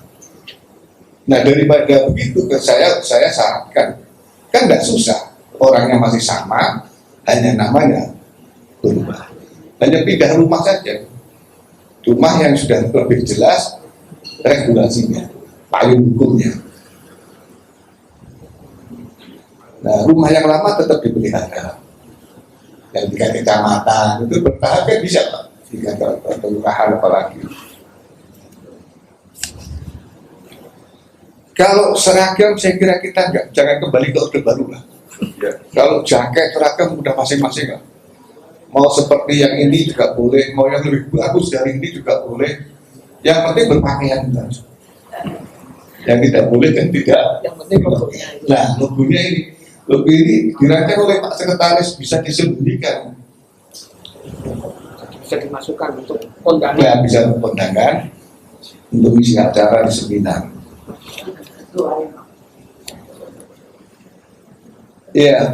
Nah daripada begitu, saya sarankan, kan nggak susah, orangnya masih sama, hanya namanya berubah, hanya pindah rumah saja, rumah yang sudah lebih jelas regulasinya, payung hukumnya. Nah rumah yang lama tetap dipelihara, yang 3 kecamatan itu bertahan kan bisa Pak, 3 kelurahan apalagi. Kalau seragam saya kira kita jangan kembali ke Orde Baru lah. Ya. Kalau jaket seragam udah masing-masing lah. Mau seperti yang ini juga boleh, mau yang lebih bagus dari ini juga boleh. Yang penting berpakaian saja. Yang tidak boleh kan tidak. Yang penting logonya. Nah logonya ini, logo ini dirancang oleh Pak Sekretaris, bisa disembunyikan. Bisa dimasukkan untuk kondangan. Ya bisa untuk kondangan, untuk isi acara di seminar. Ya,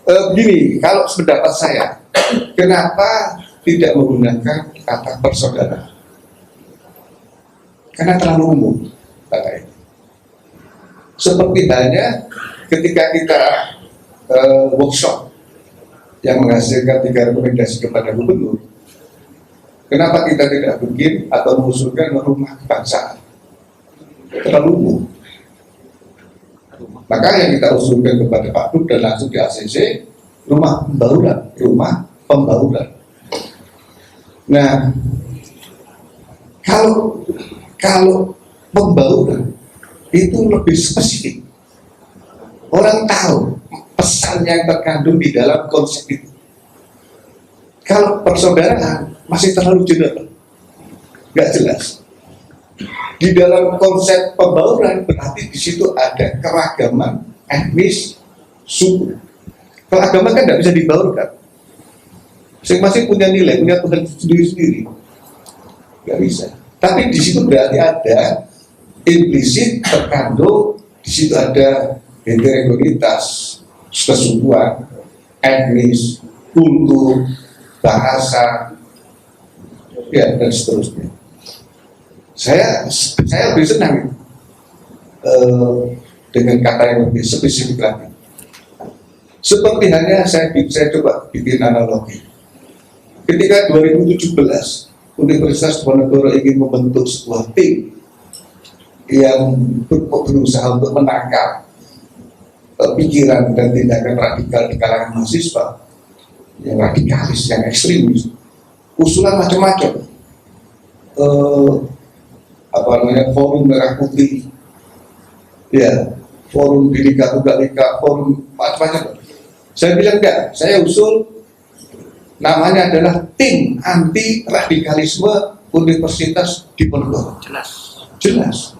begini, kalau pendapat saya, kenapa tidak menggunakan kata persaudaraan? Karena terlalu umum kata ini. Seperti halnya ketika kita workshop yang menghasilkan 3 rekomendasi kepada gubernur. Kenapa kita tidak bikin atau mengusulkan rumah kebangsaan? Terlalu umum. Maka yang kita usulkan kepada Pak Duk dan langsung di ACC, rumah pembauran. Nah, kalau pembauran itu lebih spesifik. Orang tahu pesan yang terkandung di dalam konsep itu. Kalau persaudaraan masih terlalu general, nggak jelas. Di dalam konsep pembauran berarti di situ ada keragaman etnis, suku. Keragaman kan nggak bisa dibaurkan. Masing-masing punya nilai, punya Tuhan sendiri-sendiri. Nggak bisa. Tapi di situ berarti ada implisit terkandung, di situ ada heterogenitas, kesukuan, etnis, kultur, bahasa, ya dan seterusnya. Saya lebih senang dengan kata yang lebih spesifik lagi. Seperti hanya saya coba bikin analogi. Ketika 2017 Universitas Diponegoro ingin membentuk sebuah tim yang berusaha untuk menangkal pikiran dan tindakan radikal di kalangan mahasiswa, yang radikalis, yang ekstremis, usulan macam-macam. Forum Merah Putih, ya, forum Bhinneka Tunggal Ika, forum macam-macam. Saya bilang enggak, saya usul namanya adalah tim anti radikalisme Universitas Diponegoro. Jelas.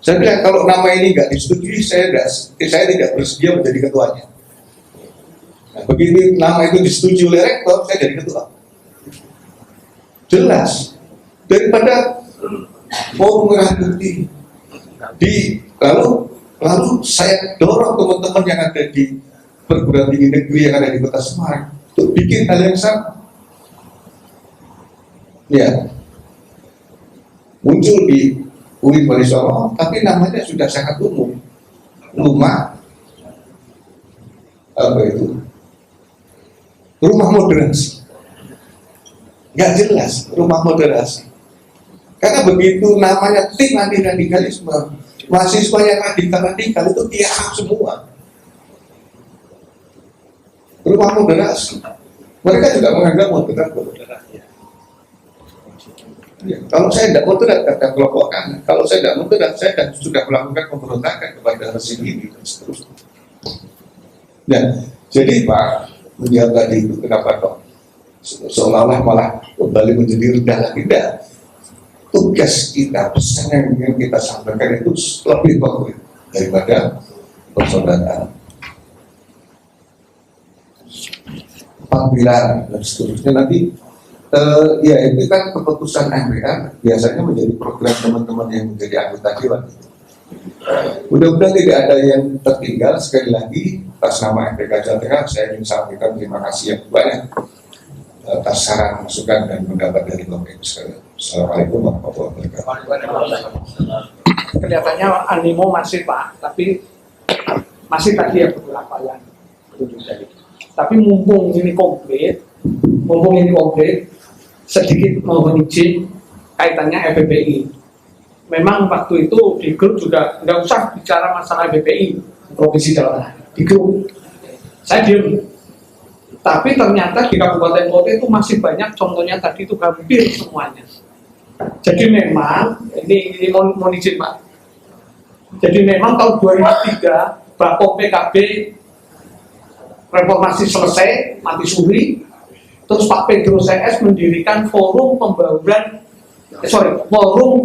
Saya bilang kalau nama ini enggak disetujui, saya tidak bersedia menjadi ketuanya. Nah, begitu nama itu disetujui oleh rektor, saya jadi ketua. Jelas. Daripada forum Merah Putih lalu saya dorong teman-teman yang ada di perguruan tinggi negeri yang ada di Kota Semarang untuk bikin hal yang sama. Ya, muncul di UIN Wali Songo, tapi namanya sudah sangat umum. Rumah moderasi. Nggak jelas, rumah moderasi. Karena begitu namanya tim anti radikalisme, mahasiswa yang radikal itu tiap semua. Rumah moderasi. Mereka juga menganggap moderat. Ya, kalau saya tidak moderat, kata kelompok kanan. Kalau saya tidak moderat, saya sudah melakukan pemberontakan kepada rezim ini dan seterusnya. Nah, jadi Pak, melihat tadi itu kenapa kok seolah-olah malah kembali menjadi rendah lagi? Tidak. Tugas kita, pesan yang kita sampaikan itu lebih konkret daripada persaudaraan. Panggilan dan seterusnya nanti, ya itu kan keputusan MPR biasanya menjadi program teman-teman yang menjadi anggota dewan. Mudah-mudahan tidak ada yang tertinggal. Sekali lagi atas nama MPK Jawa Tengah saya ingin sampaikan terima kasih yang banyak atas saran, masukan dan pendapat dari Bapak Ibu sekalian. Assalamualaikum warahmatullahi wabarakatuh. Kelihatannya animo masih Pak, tapi masih tadi ya beberapa yang tunjuk tadi. Tapi mumpung ini komplit, sedikit mohon izin kaitannya FBPI. Memang waktu itu di grup juga nggak usah bicara masalah FBPI Provinsi Jawa Tengah di grup. Saya diem. Tapi ternyata di kabupaten kota itu masih banyak, contohnya tadi itu hampir semuanya. Jadi memang, ini mohon izin Pak. Jadi memang tahun 2003, Bapom PKB reformasi selesai, mati suri. Terus Pak Pedro CS mendirikan forum forum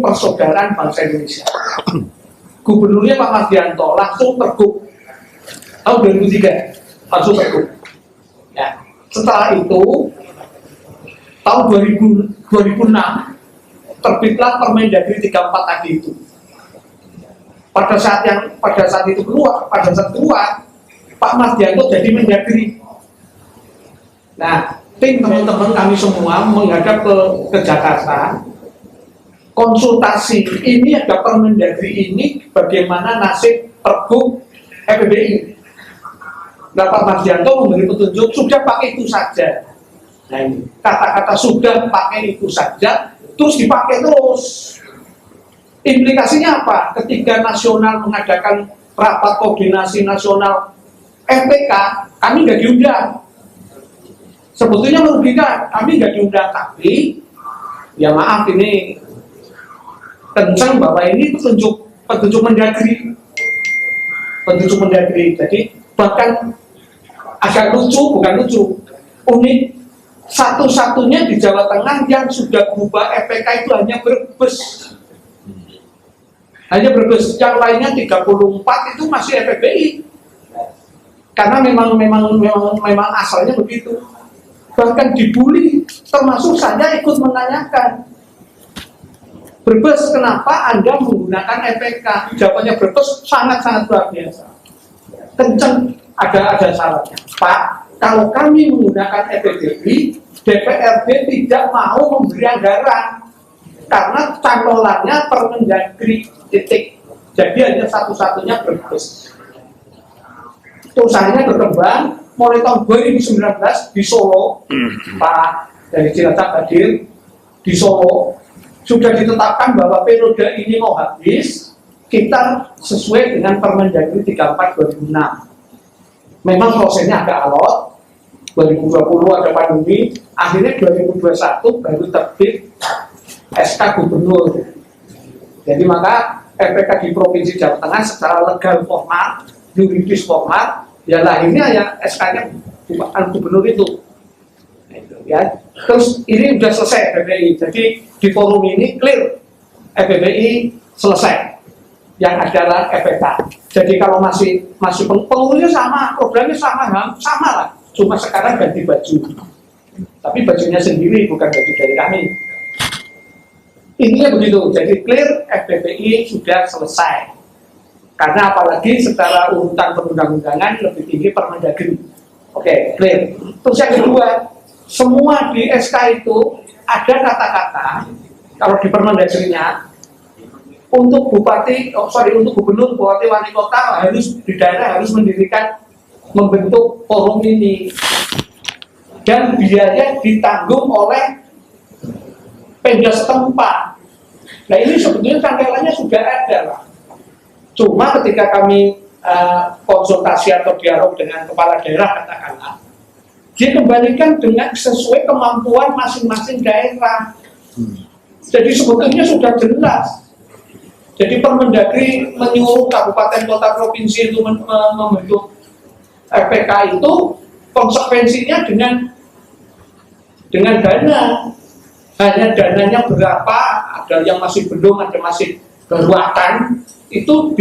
persaudaraan bangsa Indonesia. Gubernurnya Pak Mardianto langsung tergub tahun 2003, langsung tergub. Ya, setelah itu tahun 2006 terbitlah Permendagri 34 tadi itu. Pada saat itu keluar, Pak Mardianto jadi Mendagri. Nah, tim teman-teman kami semua menghadap ke Jakarta, konsultasi ini ada Permendagri ini bagaimana nasib Pergub FBBI. Pak Mardianto memberi petunjuk sudah pakai itu saja. Nah ini kata-kata sudah pakai itu saja terus dipakai terus. Implikasinya apa? Ketika nasional mengadakan rapat koordinasi nasional FPK, kami nggak diundang. Sebetulnya merugikan, kami nggak diundang, tapi ya maaf ini kencang bahwa ini petunjuk Mendagri, jadi bahkan agak lucu, bukan lucu, unik, satu-satunya di Jawa Tengah yang sudah berubah FPK itu hanya Brebes, yang lainnya 34 itu masih FPBI, karena memang asalnya begitu. Bahkan dibully, termasuk saya ikut menanyakan, Brebes kenapa Anda menggunakan FPK? Jawabannya Brebes sangat-sangat luar biasa, kenceng, ada syaratnya. Pak, kalau kami menggunakan FPBI, DPRD tidak mau memberi anggaran karena calolannya Permendagri, titik. Jadi hanya satu-satunya Brebes. Usahanya berkembang mulai tahun 2019 di Solo, Pak dari Cilacap hadir di Solo, sudah ditetapkan bahwa periode ini mau habis, kita sesuai dengan Permendagri 34 2006. Memang prosesnya agak alot, 2020 ada pandemi, akhirnya 2021 baru terbit SK Gubernur. Jadi maka FPK di Provinsi Jawa Tengah secara legal formal, yuridis formal, ya lahirnya ya SK-nya Gubernur itu. Ya. Terus ini sudah selesai FPBI, jadi di forum ini clear FPBI selesai, yang adalah FPK. Jadi kalau masih pengurusnya sama, programnya sama lah, cuma sekarang ganti baju, tapi bajunya sendiri bukan baju dari kami. Intinya begitu, jadi clear FPBI sudah selesai. Karena apalagi secara urutan perundang-undangan lebih tinggi Permendagri. Oke, clear. Terus yang kedua, semua di SK itu ada kata-kata, kalau di Permendagrinya, untuk untuk gubernur, bupati, wali kota harus di daerah harus membentuk forum ini, dan biaya ditanggung oleh Pemda setempat. Nah ini sebetulnya cantelannya sudah ada lah. Cuma ketika kami konsultasi atau dialog dengan kepala daerah katakanlah, dia kembalikan dengan sesuai kemampuan masing-masing daerah. Jadi sebetulnya sudah jelas. Jadi Permendagri menyuruh kabupaten kota provinsi itu membentuk FPK itu konsekuensinya dengan dana. Hanya dananya berapa, ada yang masih belum, ada masih beruatan, itu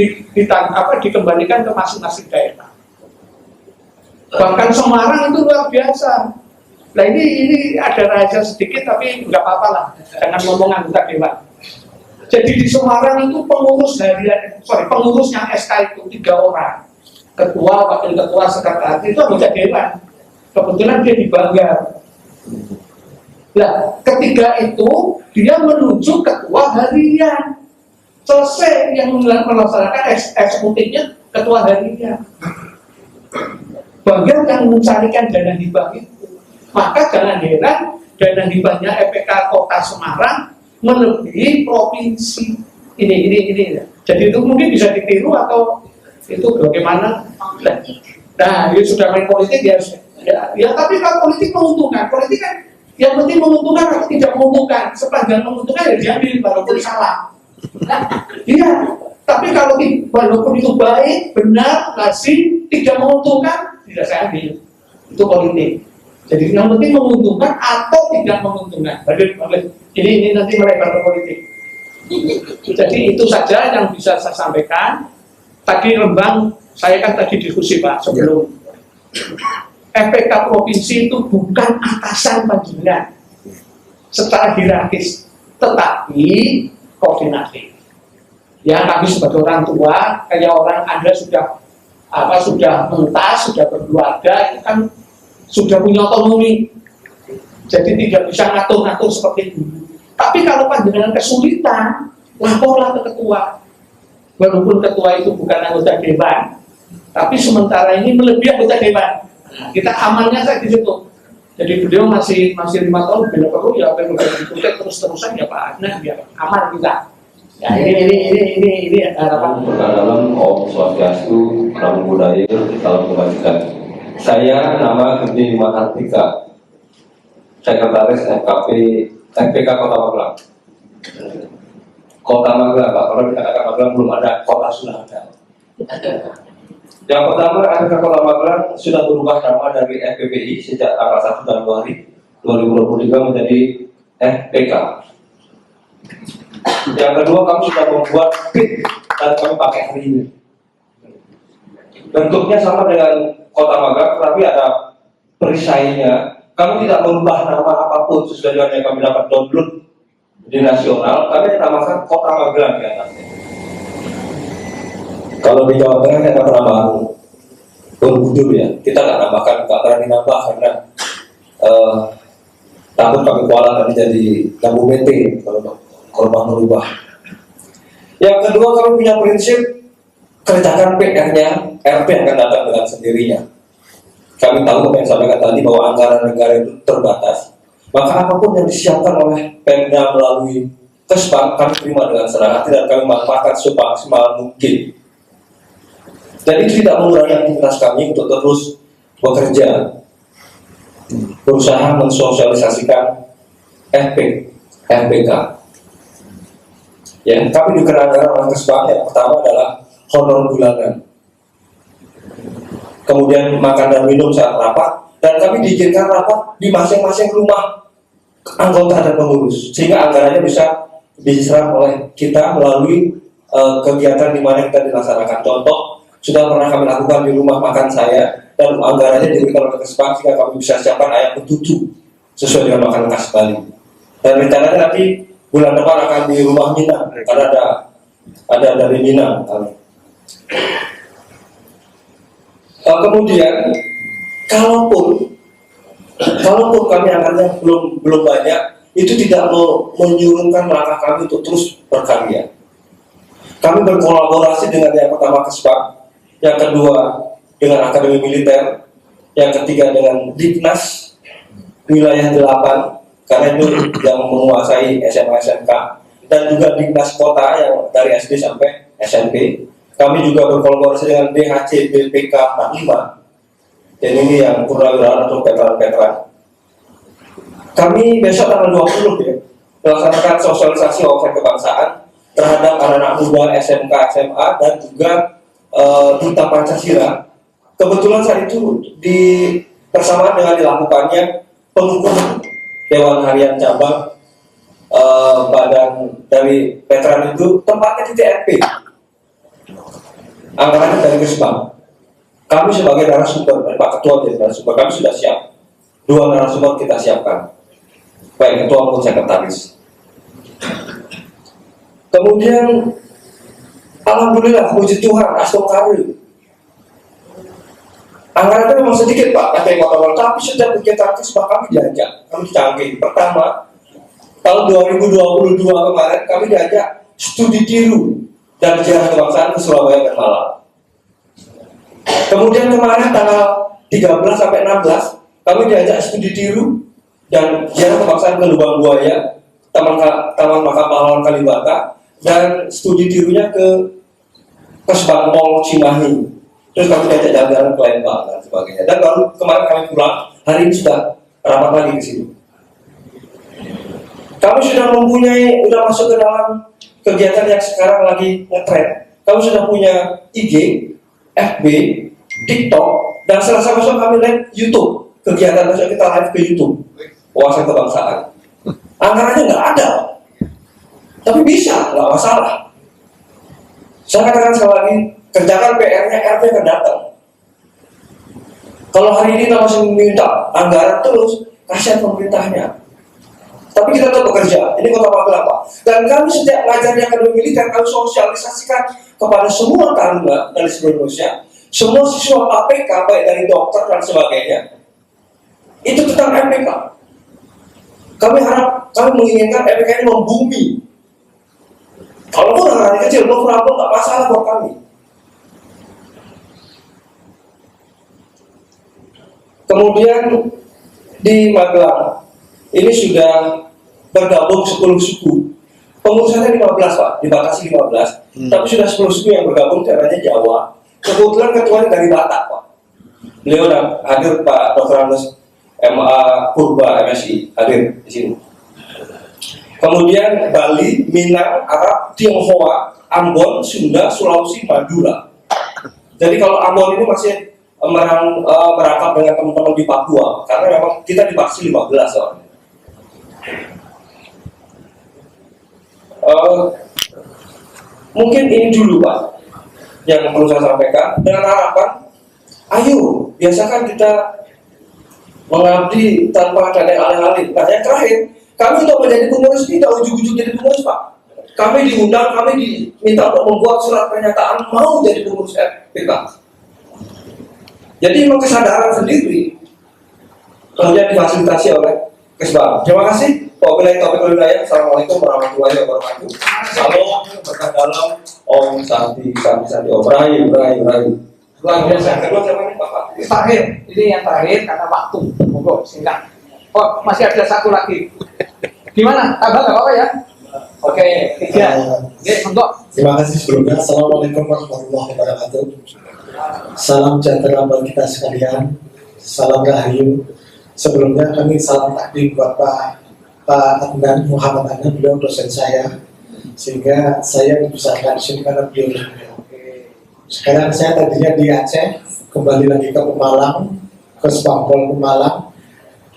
dikembalikan ke masing-masing daerah. Bahkan Semarang itu luar biasa. Nah ini ada rahasia sedikit, tapi nggak apa-apa lah, jangan ngomong anggota dewan. Jadi di Semarang itu pengurusnya SK itu 3 orang, ketua, wakil ketua, sekretaris, itu anggota dewan. Kebetulan dia di Banggar. Nah, ketiga itu dia menunjuk ketua harian. Selesai yang melaksanakan eksekutifnya ketua harian. Banggar yang mencarikan dana hibah itu. Maka jangan heran dana hibahnya FPK Kota Semarang melebihi provinsi. Ini. Jadi itu mungkin bisa ditiru atau itu bagaimana? Nah, dia sudah main politik ya. Tapi kalau politik menguntungkan, politik kan yang penting menguntungkan atau tidak menguntungkan, sepanjang menguntungkan ya diambil walaupun salah. Iya, tapi kalau walaupun itu baik, benar, lazim, tidak menguntungkan, tidak saya ambil. Itu politik. Jadi yang penting menguntungkan atau tidak menguntungkan. Ini nanti melebar ke politik. Jadi itu saja yang bisa saya sampaikan. Tadi Rembang, saya kan tadi diskusi Pak sebelum. FPK provinsi itu bukan atasan pimpinan secara hierarkis, tetapi koordinatif. Ya kami sebagai orang tua, kayak orang Anda sudah mentas, sudah berkeluarga, itu kan sudah punya otonomi, jadi tidak bisa ngatur-ngatur seperti itu. Tapi kalau panjenengan kesulitan, laporlah ke ketua, walaupun ketua itu bukan anggota dewan, Tapi sementara ini melebihi anggota dewan. Nah, kita amannya saya di situ. Jadi beliau masih 5 tahun, bila perlu ya berikutnya terus-terusan ya Pak. Nah, biar aman kita. Ya ini harapan. Dalam Om Swastiastu, Namo Buddhaya, salam kebajikan. Saya nama Gede Mahardika, Sekretaris FPK Kota Magelang. Kota Magelang, Pak. Kalau dikatakan Magelang belum ada, kota sudah ada. Yang pertama, FPK Kota Magelang sudah berubah nama dari FPPI sejak tanggal 1 Januari 2023 menjadi FPK. Yang kedua, kami sudah membuat PIN dan kami pakai hari ini. Bentuknya sama dengan Kota Magelang, tapi ada perisainya. Kami tidak merubah nama apapun sesuai dengan yang kami dapat download di nasional. Kami namakan Kota Magelang di atasnya. Kalau di Jawa Tengah ada penambahan Borobudur ya, kita nggak nambahkan, nggak berani nambah karena takut kami kuala nanti jadi lampu mente kalau mau merubah. Yang kedua, kami punya prinsip kerjakan PR-nya, RP akan datang dengan sendirinya. Kami tahu yang sampaikan tadi bahwa anggaran negara itu terbatas, maka apapun yang disiapkan oleh Pemda melalui Kesbang kami terima dengan senang hati dan kami manfaatkan semaksimal mungkin. Dan itu tidak mengurangi aktivitas kami untuk terus bekerja, berusaha mensosialisasikan FPK. Ya, kami dikerahkan oleh Kesbang. Yang pertama adalah honor bulanan, kemudian makan dan minum saat rapat, dan kami diizinkan rapat di masing-masing rumah anggota dan pengurus, sehingga anggarannya bisa diserap oleh kita melalui kegiatan di mana kita dilaksanakan. Contoh, sudah pernah kami lakukan di rumah makan saya, dan anggarannya diberikan oleh Kesbang sehingga kami bisa siapkan ayam betutu sesuai dengan makanan khas Bali. Dan rencananya nanti bulan depan akan di rumah Minang, karena ada dari Minang. Kemudian, kalaupun kami anggarannya belum banyak, itu tidak menyurutkan langkah kami untuk terus berkarya. Kami berkolaborasi dengan yang pertama Kesbang, yang kedua dengan Akademi Militer, yang ketiga dengan Dignas Wilayah 8, karena itu yang menguasai SMA SMK, dan juga Dignas Kota yang dari SD sampai SMP. Kami juga berkolaborasi dengan DHC BPK 45, dan ini yang purnawirawan atau veteran-veteran. Kami besok tanggal 20 ya, melaksanakan sosialisasi wawasan kebangsaan terhadap anak-anak muda SMK, SMA, dan juga Duta Pancasila. Kebetulan saat itu bersamaan dengan dilakukannya pengukuran Dewan Harian Cabang badan dari veteran itu, tempatnya di TRP. Anggarannya dari Kesbang. Kami sebagai narasumber, Pak Ketua jadi narasumber, kami sudah siap. 2 narasumber kita siapkan, baik ketua maupun sekretaris. Kemudian, alhamdulillah, puji Tuhan, astagfirullah. Anggarannya memang sedikit Pak, ada yang kota, tapi setiap kegiatan Kesbang kami diajak, kami canggih. Pertama, tahun 2022 kemarin kami diajak studi tiru dan sejarah kebangsaan ke Surabaya dan Malang. Kemudian kemarin tanggal 13 sampai 16 kami diajak studi tiru dan sejarah kebangsaan ke Lubang Buaya, Taman Makam Pahlawan Kalibata, dan studi tirunya ke Kesbang Mall Cimahi. Terus kami diajak jalan-jalan ke Lembang dan sebagainya. Dan baru kemarin kami pulang, hari ini sudah rapat lagi ke sini. Kami sudah masuk ke dalam kegiatan yang sekarang lagi ngetrend. Kami sudah punya IG, FB, TikTok, dan selasa besok kami live YouTube. Kegiatan besok kita live ke YouTube, wawasan kebangsaan. Anggarannya nggak ada, tapi bisa, nggak masalah. Saya katakan sekali lagi, kerjakan PR-nya, RP akan datang. Kalau hari ini kita masih meminta anggaran terus, kasihan pemerintahnya. Tapi kita tetap bekerja. Ini Kota Magelang Pak. Dan kami setiap mengajar di Akademi Militer, kami sosialisasikan kepada semua taruna dari seluruh Indonesia, semua siswa KPK, baik dari dokter dan sebagainya, itu tentang FPK. Kami menginginkan FPK ini membumi. Kalaupun anggaran kecil, mau berapa nggak masalah buat kami. Kemudian di Magelang ini sudah bergabung 10 suku. Pengurusannya 15 Pak, dibatasi 15. Tapi sudah 10 suku yang bergabung, caranya Jawa. Kebetulan ketuanya dari Batak Pak. Beliau hadir Pak Dr. Andes MA Purba MSI hadir di sini. Kemudian Bali, Minang, Arab, Tionghoa, Ambon, Sunda, Sulawesi, Madura. Jadi kalau Ambon ini masih merangkap dengan teman-teman di Papua, karena memang kita dibatasi 15 orang. Mungkin ini dulu Pak yang perlu saya sampaikan, dengan harapan ayo biasakan kita mengabdi tanpa ada yang alih-alih. Nah yang terakhir, kami untuk menjadi pengurus tidak ujug-ujug jadi pengurus Pak. Kami diundang, kami diminta untuk membuat surat pernyataan mau jadi pengurus FPK. Jadi memang kesadaran sendiri, kemudian difasilitasi oleh Kesbang. Terima kasih. Wabillahi taufiq wal hidayah. Assalamualaikum warahmatullahi wabarakatuh. Salam berkah dalam Om Santi Om Rahim. Luar biasa. Kedua namanya Bapak. Terakhir, ini yang terakhir karena waktu. Monggo singkat. Oh, masih ada satu lagi. Gimana? Tambah nggak apa-apa ya? Oke, 3. Oke, monggo. Terima kasih sebelumnya. Assalamualaikum warahmatullahi wabarakatuh. Salam sejahtera bagi kita sekalian. Salam rahayu. Sebelumnya kami salam takdim buat Pak Adnan Muhammad Adnan, beliau dosen saya, sehingga saya dibesarkan di sini karena beliau. Sekarang saya tadinya di Aceh, kembali lagi ke Pemalang, ke Spampol Pemalang.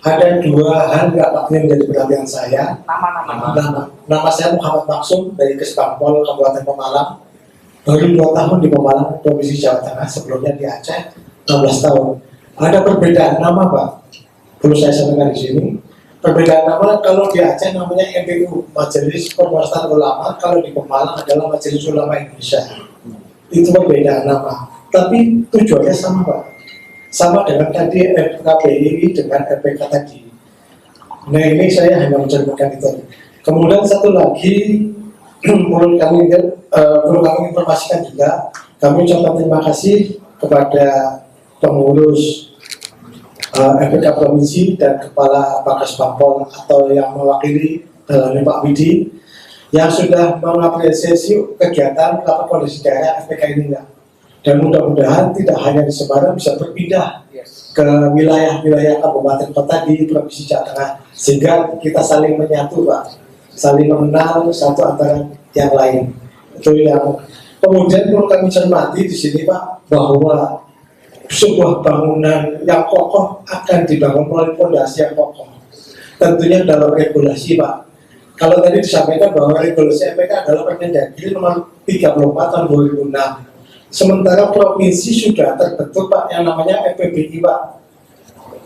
Ada 2 hal yang paling menjadi perhatian saya. Nama saya Muhammad Maksum dari Kespampol Kabupaten Pemalang. Baru 2 tahun di Pemalang, Provinsi Jawa Tengah. Sebelumnya di Aceh 16 tahun. Ada perbedaan nama Pak. Perlu saya sampaikan di sini. Perbedaan nama, kalau di Aceh namanya MPU, Majelis Permusyawaratan Ulama. Kalau di Pemalang adalah Majelis Ulama Indonesia. Itu perbedaan nama. Tapi tujuannya sama Pak. Sama dengan tadi FKPI dengan FPK tadi. Nah ini saya hanya menceritakan itu. Kemudian satu lagi perlu kami informasikan juga. Kami ucapkan terima kasih kepada pengurus FPK Provinsi dan Kepala Bakas Pampol atau yang mewakili dalamnya Pak Widi yang sudah mengapresiasi kegiatan rapat koordinasi daerah FPK ini ya. Dan mudah-mudahan tidak hanya di Semarang bisa berpindah ke wilayah-wilayah kabupaten kota di Provinsi Jawa Tengah sehingga kita saling menyatu Pak, saling mengenal satu antara yang lain. Itu yang kemudian perlu kami cermati di sini Pak, bahwa sebuah bangunan yang kokoh akan dibangun melalui fondasi yang kokoh. Tentunya dalam regulasi Pak. Kalau tadi disampaikan bahwa regulasi FPK adalah Permendagri nomor 34 tahun 2006. Sementara provinsi sudah terbentuk Pak yang namanya FPBI Pak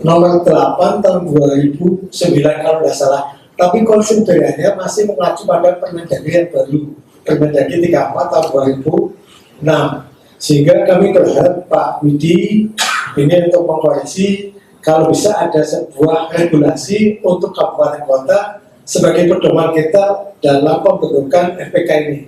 nomor 8 tahun 2009 kalau tidak salah. Tapi konsiderannya masih mengacu pada Permendagri yang baru, Permendagri 34 tahun 2006. Sehingga kami berharap Pak Widi ini untuk mengkoreksi kalau bisa ada sebuah regulasi untuk kabupaten kota sebagai pedoman kita dalam pembentukan FPK ini.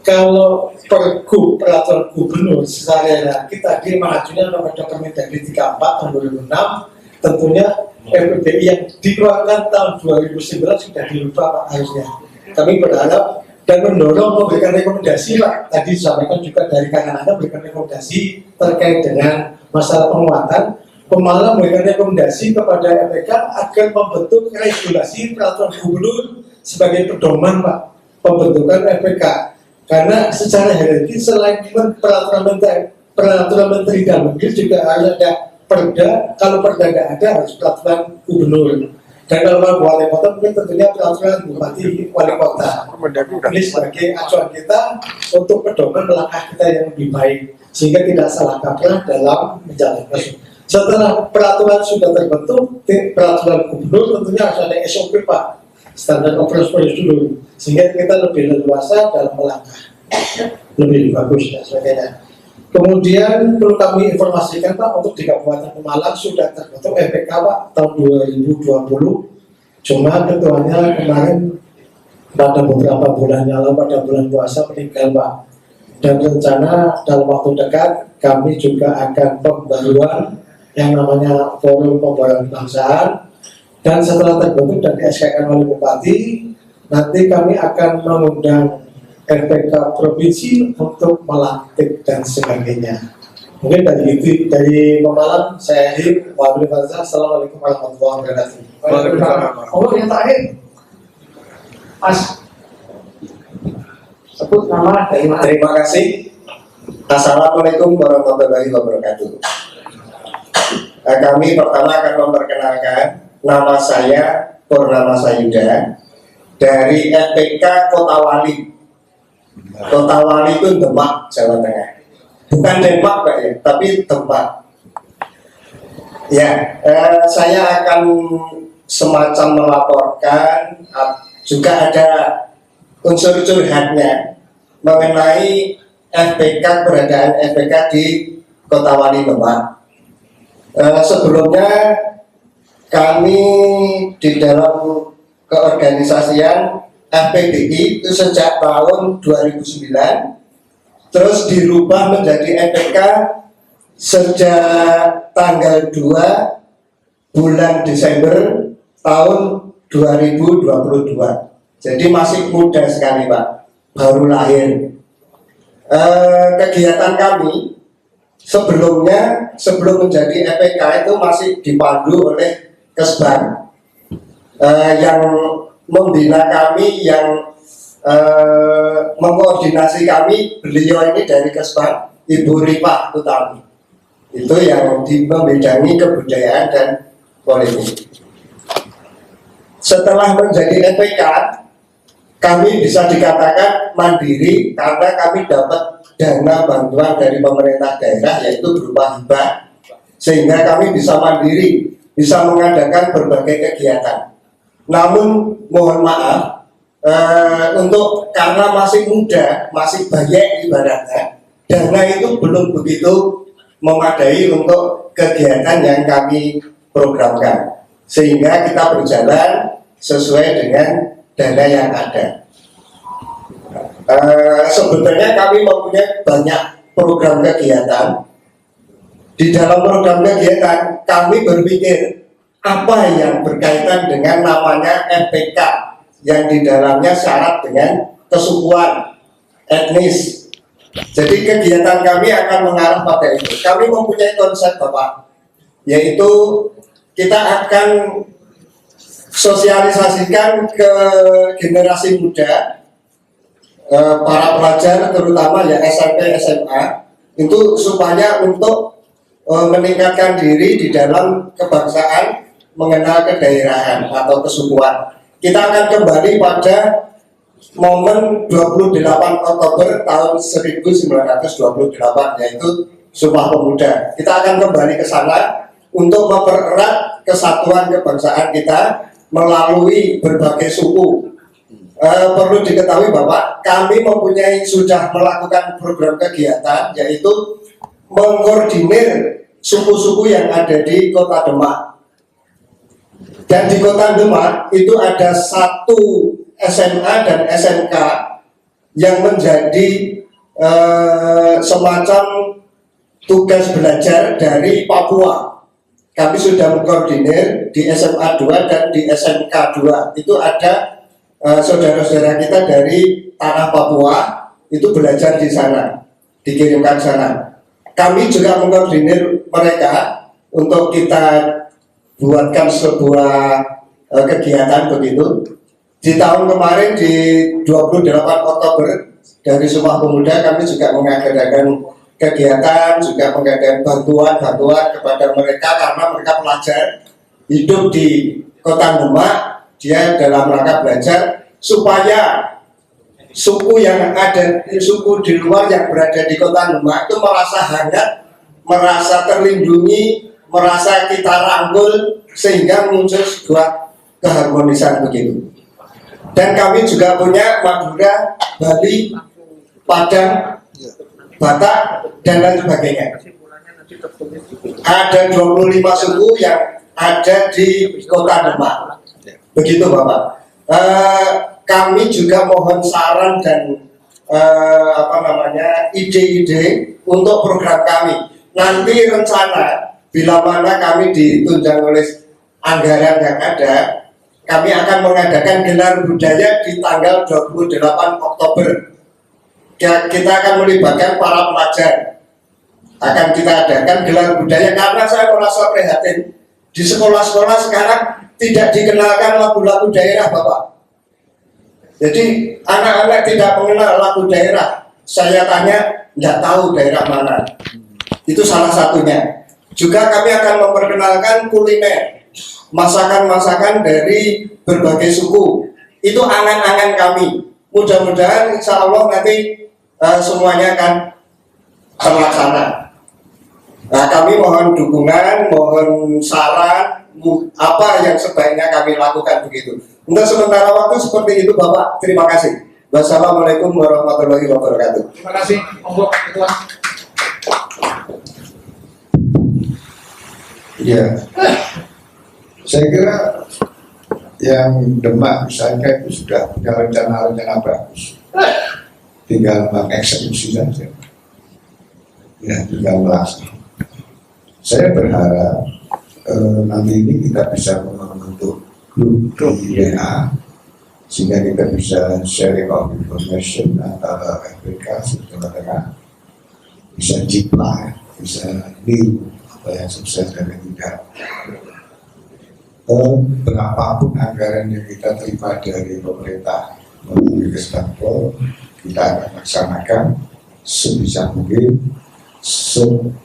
Kalau pergub peraturan gubernur secara kita mengajunya kepada Permendagri 34 tahun 2006, tentunya FPBI yang dikeluarkan tahun 2009 sudah dirubah Pak harusnya. Kami berharap dan mendorong memberikan rekomendasi Pak. Tadi disampaikan juga dari kanan Anda memberikan rekomendasi terkait dengan masalah penguatan. Pemalang memberikan rekomendasi kepada FPK agar membentuk regulasi peraturan gubernur sebagai pedoman Pak pembentukan FPK. Karena secara hierarkis selain peraturan menteri dalam negeri juga harus ada perda. Kalau perda tidak ada harus peraturan gubernur. Dan kalau kabupaten kota mungkin tentunya peraturan bupati wali kota. Ini sebagai acuan kita untuk pedoman langkah kita yang lebih baik sehingga tidak salah kaprah dalam menjalankan. Setelah peraturan sudah terbentuk, peraturan gubernur tentunya harus ada SOP Pak, standar operasional dulu, sehingga kita lebih leluasa dalam melangkah lebih bagus dan sebagainya. Kemudian perlu kami informasikan Pak, untuk di Kabupaten Pemalang sudah terbentuk FPK Pak tahun 2020. Cuma ketuanya kemarin pada beberapa bulan yang lalu pada bulan puasa meninggal Pak. Dan rencana dalam waktu dekat kami juga akan pembaruan yang namanya Forum Pembangunan Kebangsaan, dan setelah terbentuk dan di-SK-kan oleh Bupati, nanti kami akan mengundang RPK provinsi untuk melantik dan sebagainya. Mungkin dari Pemalang saya akhiri. Wassalamualaikum warahmatullahi wabarakatuh. Oh, yang terakhir, Mas, sebut nama dari mana? Terima kasih. Assalamualaikum warahmatullahi wabarakatuh. Kami pertama akan memperkenalkan, nama saya Purnama Sayuda dari FPK Kota Wali. Kota Wali itu Demak, Jawa Tengah. Bukan Demak Pak ya, tapi Demak. Ya, saya akan semacam melaporkan, juga ada unsur curhatnya mengenai FPK, keberadaan FPK di Kota Wali Demak. Sebelumnya kami di dalam keorganisasian FPBI itu sejak tahun 2009, terus dirubah menjadi FPK sejak tanggal 2 bulan Desember tahun 2022. Jadi masih muda sekali Pak, baru lahir. Kegiatan kami sebelumnya, sebelum menjadi FPK itu masih dipandu oleh Kesbang, yang membina kami, yang mengkoordinasi kami, beliau ini dari Kesbang, Ibu Rifah Utami. Itu yang membidangi kebudayaan dan politik. Setelah menjadi FPK, kami bisa dikatakan mandiri karena kami dapat dana bantuan dari pemerintah daerah, yaitu berupa hibah, sehingga kami bisa mandiri, bisa mengadakan berbagai kegiatan. Namun mohon maaf, untuk karena masih muda, masih banyak ibaratnya, dana itu belum begitu memadai untuk kegiatan yang kami programkan, sehingga kita berjalan sesuai dengan dana yang ada. Sebetulnya kami mempunyai banyak program kegiatan. Di dalam program kegiatan kami berpikir apa yang berkaitan dengan namanya FPK, yang di dalamnya syarat dengan kesukuan, etnis. Jadi kegiatan kami akan mengarah pada itu. Kami mempunyai konsep Bapak, yaitu kita akan sosialisasikan ke generasi muda, para pelajar terutama ya SMP, SMA, itu supaya untuk meningkatkan diri di dalam kebangsaan, mengenal kedaerahan atau kesukuan. Kita akan kembali pada momen 28 Oktober tahun 1928, yaitu Sumpah Pemuda. Kita akan kembali ke sana untuk mempererat kesatuan kebangsaan kita melalui berbagai suku. Perlu diketahui Bapak, kami sudah melakukan program kegiatan, yaitu mengkoordinir suku-suku yang ada di Kota Demak. Dan di Kota Demak itu ada satu SMA dan SMK yang menjadi semacam tugas belajar dari Papua. Kami sudah mengkoordinir di SMA 2 dan di SMK 2. Itu ada saudara-saudara kita dari tanah Papua, itu belajar di sana, dikirimkan sana. Kami juga mengkoordinir mereka untuk kita buatkan sebuah kegiatan begitu. Di tahun kemarin di 28 Oktober dari Sumpah Pemuda kami juga mengadakan kegiatan, juga mengadakan bantuan kepada mereka karena mereka pelajar hidup di Kota Demak, dia dalam rangka belajar supaya suku yang ada, suku di luar yang berada di Kota Demak itu merasa hangat, merasa terlindungi, merasa kita rangkul, sehingga muncul sebuah keharmonisan begitu. Dan kami juga punya Madura, Bali, Padang, Batak, dan lain sebagainya. Ada 25 suku yang ada di Kota Demak. Begitu Bapak. Kami juga mohon saran dan ide-ide untuk program kami. Nanti rencana bila mana kami ditunjang oleh anggaran yang ada, kami akan mengadakan gelar budaya di tanggal 28 Oktober. Kita akan melibatkan para pelajar. Akan kita adakan gelar budaya karena saya merasa prihatin. Di sekolah-sekolah sekarang tidak dikenalkan lagu-lagu daerah, Bapak. Jadi anak-anak tidak mengenal lagu daerah. Saya tanya, nggak tahu daerah mana. Itu salah satunya. Juga kami akan memperkenalkan kuliner, masakan-masakan dari berbagai suku. Itu angan-angan kami. Mudah-mudahan insya Allah nanti semuanya akan terlaksana. Nah, kami mohon dukungan, mohon saran, apa yang sebaiknya kami lakukan begitu. Untuk sementara waktu seperti itu, Bapak. Terima kasih. Wassalamualaikum warahmatullahi wabarakatuh. Terima kasih, monggo Ketua. Ya, saya kira yang Demak misalnya itu sudah punya rencana-rencana bagus, tinggal mengeksekusi saja. Ya, tinggal melaksanakan. Saya berharap nanti ini kita bisa membentuk grup di WA sehingga kita bisa sharing of information antara FPK Tengah, bisa jiplak, bisa niru apa yang sukses dan yang tidak. Berapapun anggaran yang kita terima dari pemerintah melalui Kesbangpol, kita akan laksanakan sebisa mungkin,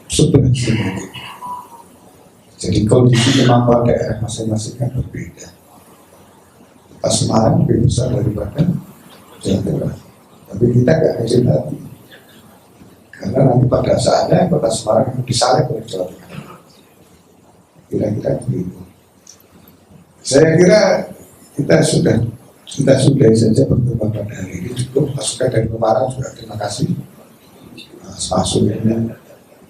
seberhasil mungkin. Jadi kondisi kemampuan daerah masing-masing kan berbeda. Kota Semarang lebih besar daripada Jawa Tengah, tapi kita nggak kecil hati, karena nanti pada saatnya Kota Semarang itu disalib oleh Jawa Tengah. Kira-kira begitu. Saya kira kita sudah saja pertemuan pada hari ini cukup. Masukan dari kemarin juga terima kasih. Masuk ini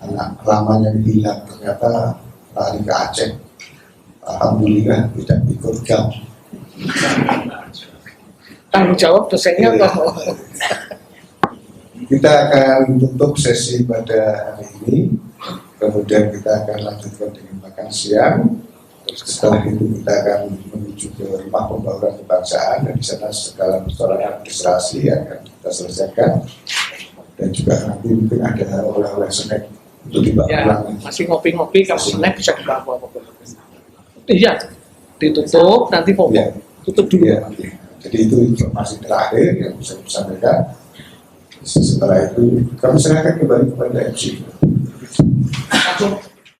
anak lama yang hilang ternyata lari ke Aceh. Alhamdulillah tidak ikut jam. Tanggung jawab dosennya toh. Kita akan tutup sesi pada hari ini, kemudian kita akan lanjutkan dengan makan siang. Setelah itu kita akan menuju ke rumah pembangunan kebangsaan, dan di sana segala persoalan administrasi akan kita selesaikan, dan juga nanti mungkin ada oleh-oleh snack untuk dibawa pulang. Masih ngopi-ngopi, kalau snack bisa dibawa. Iya, ditutup nanti foto. Ya. Tutup dulu. Ya, jadi itu informasi terakhir yang bisa saya sampaikan. Setelah itu kami serahkan kembali kepada MC. Langsung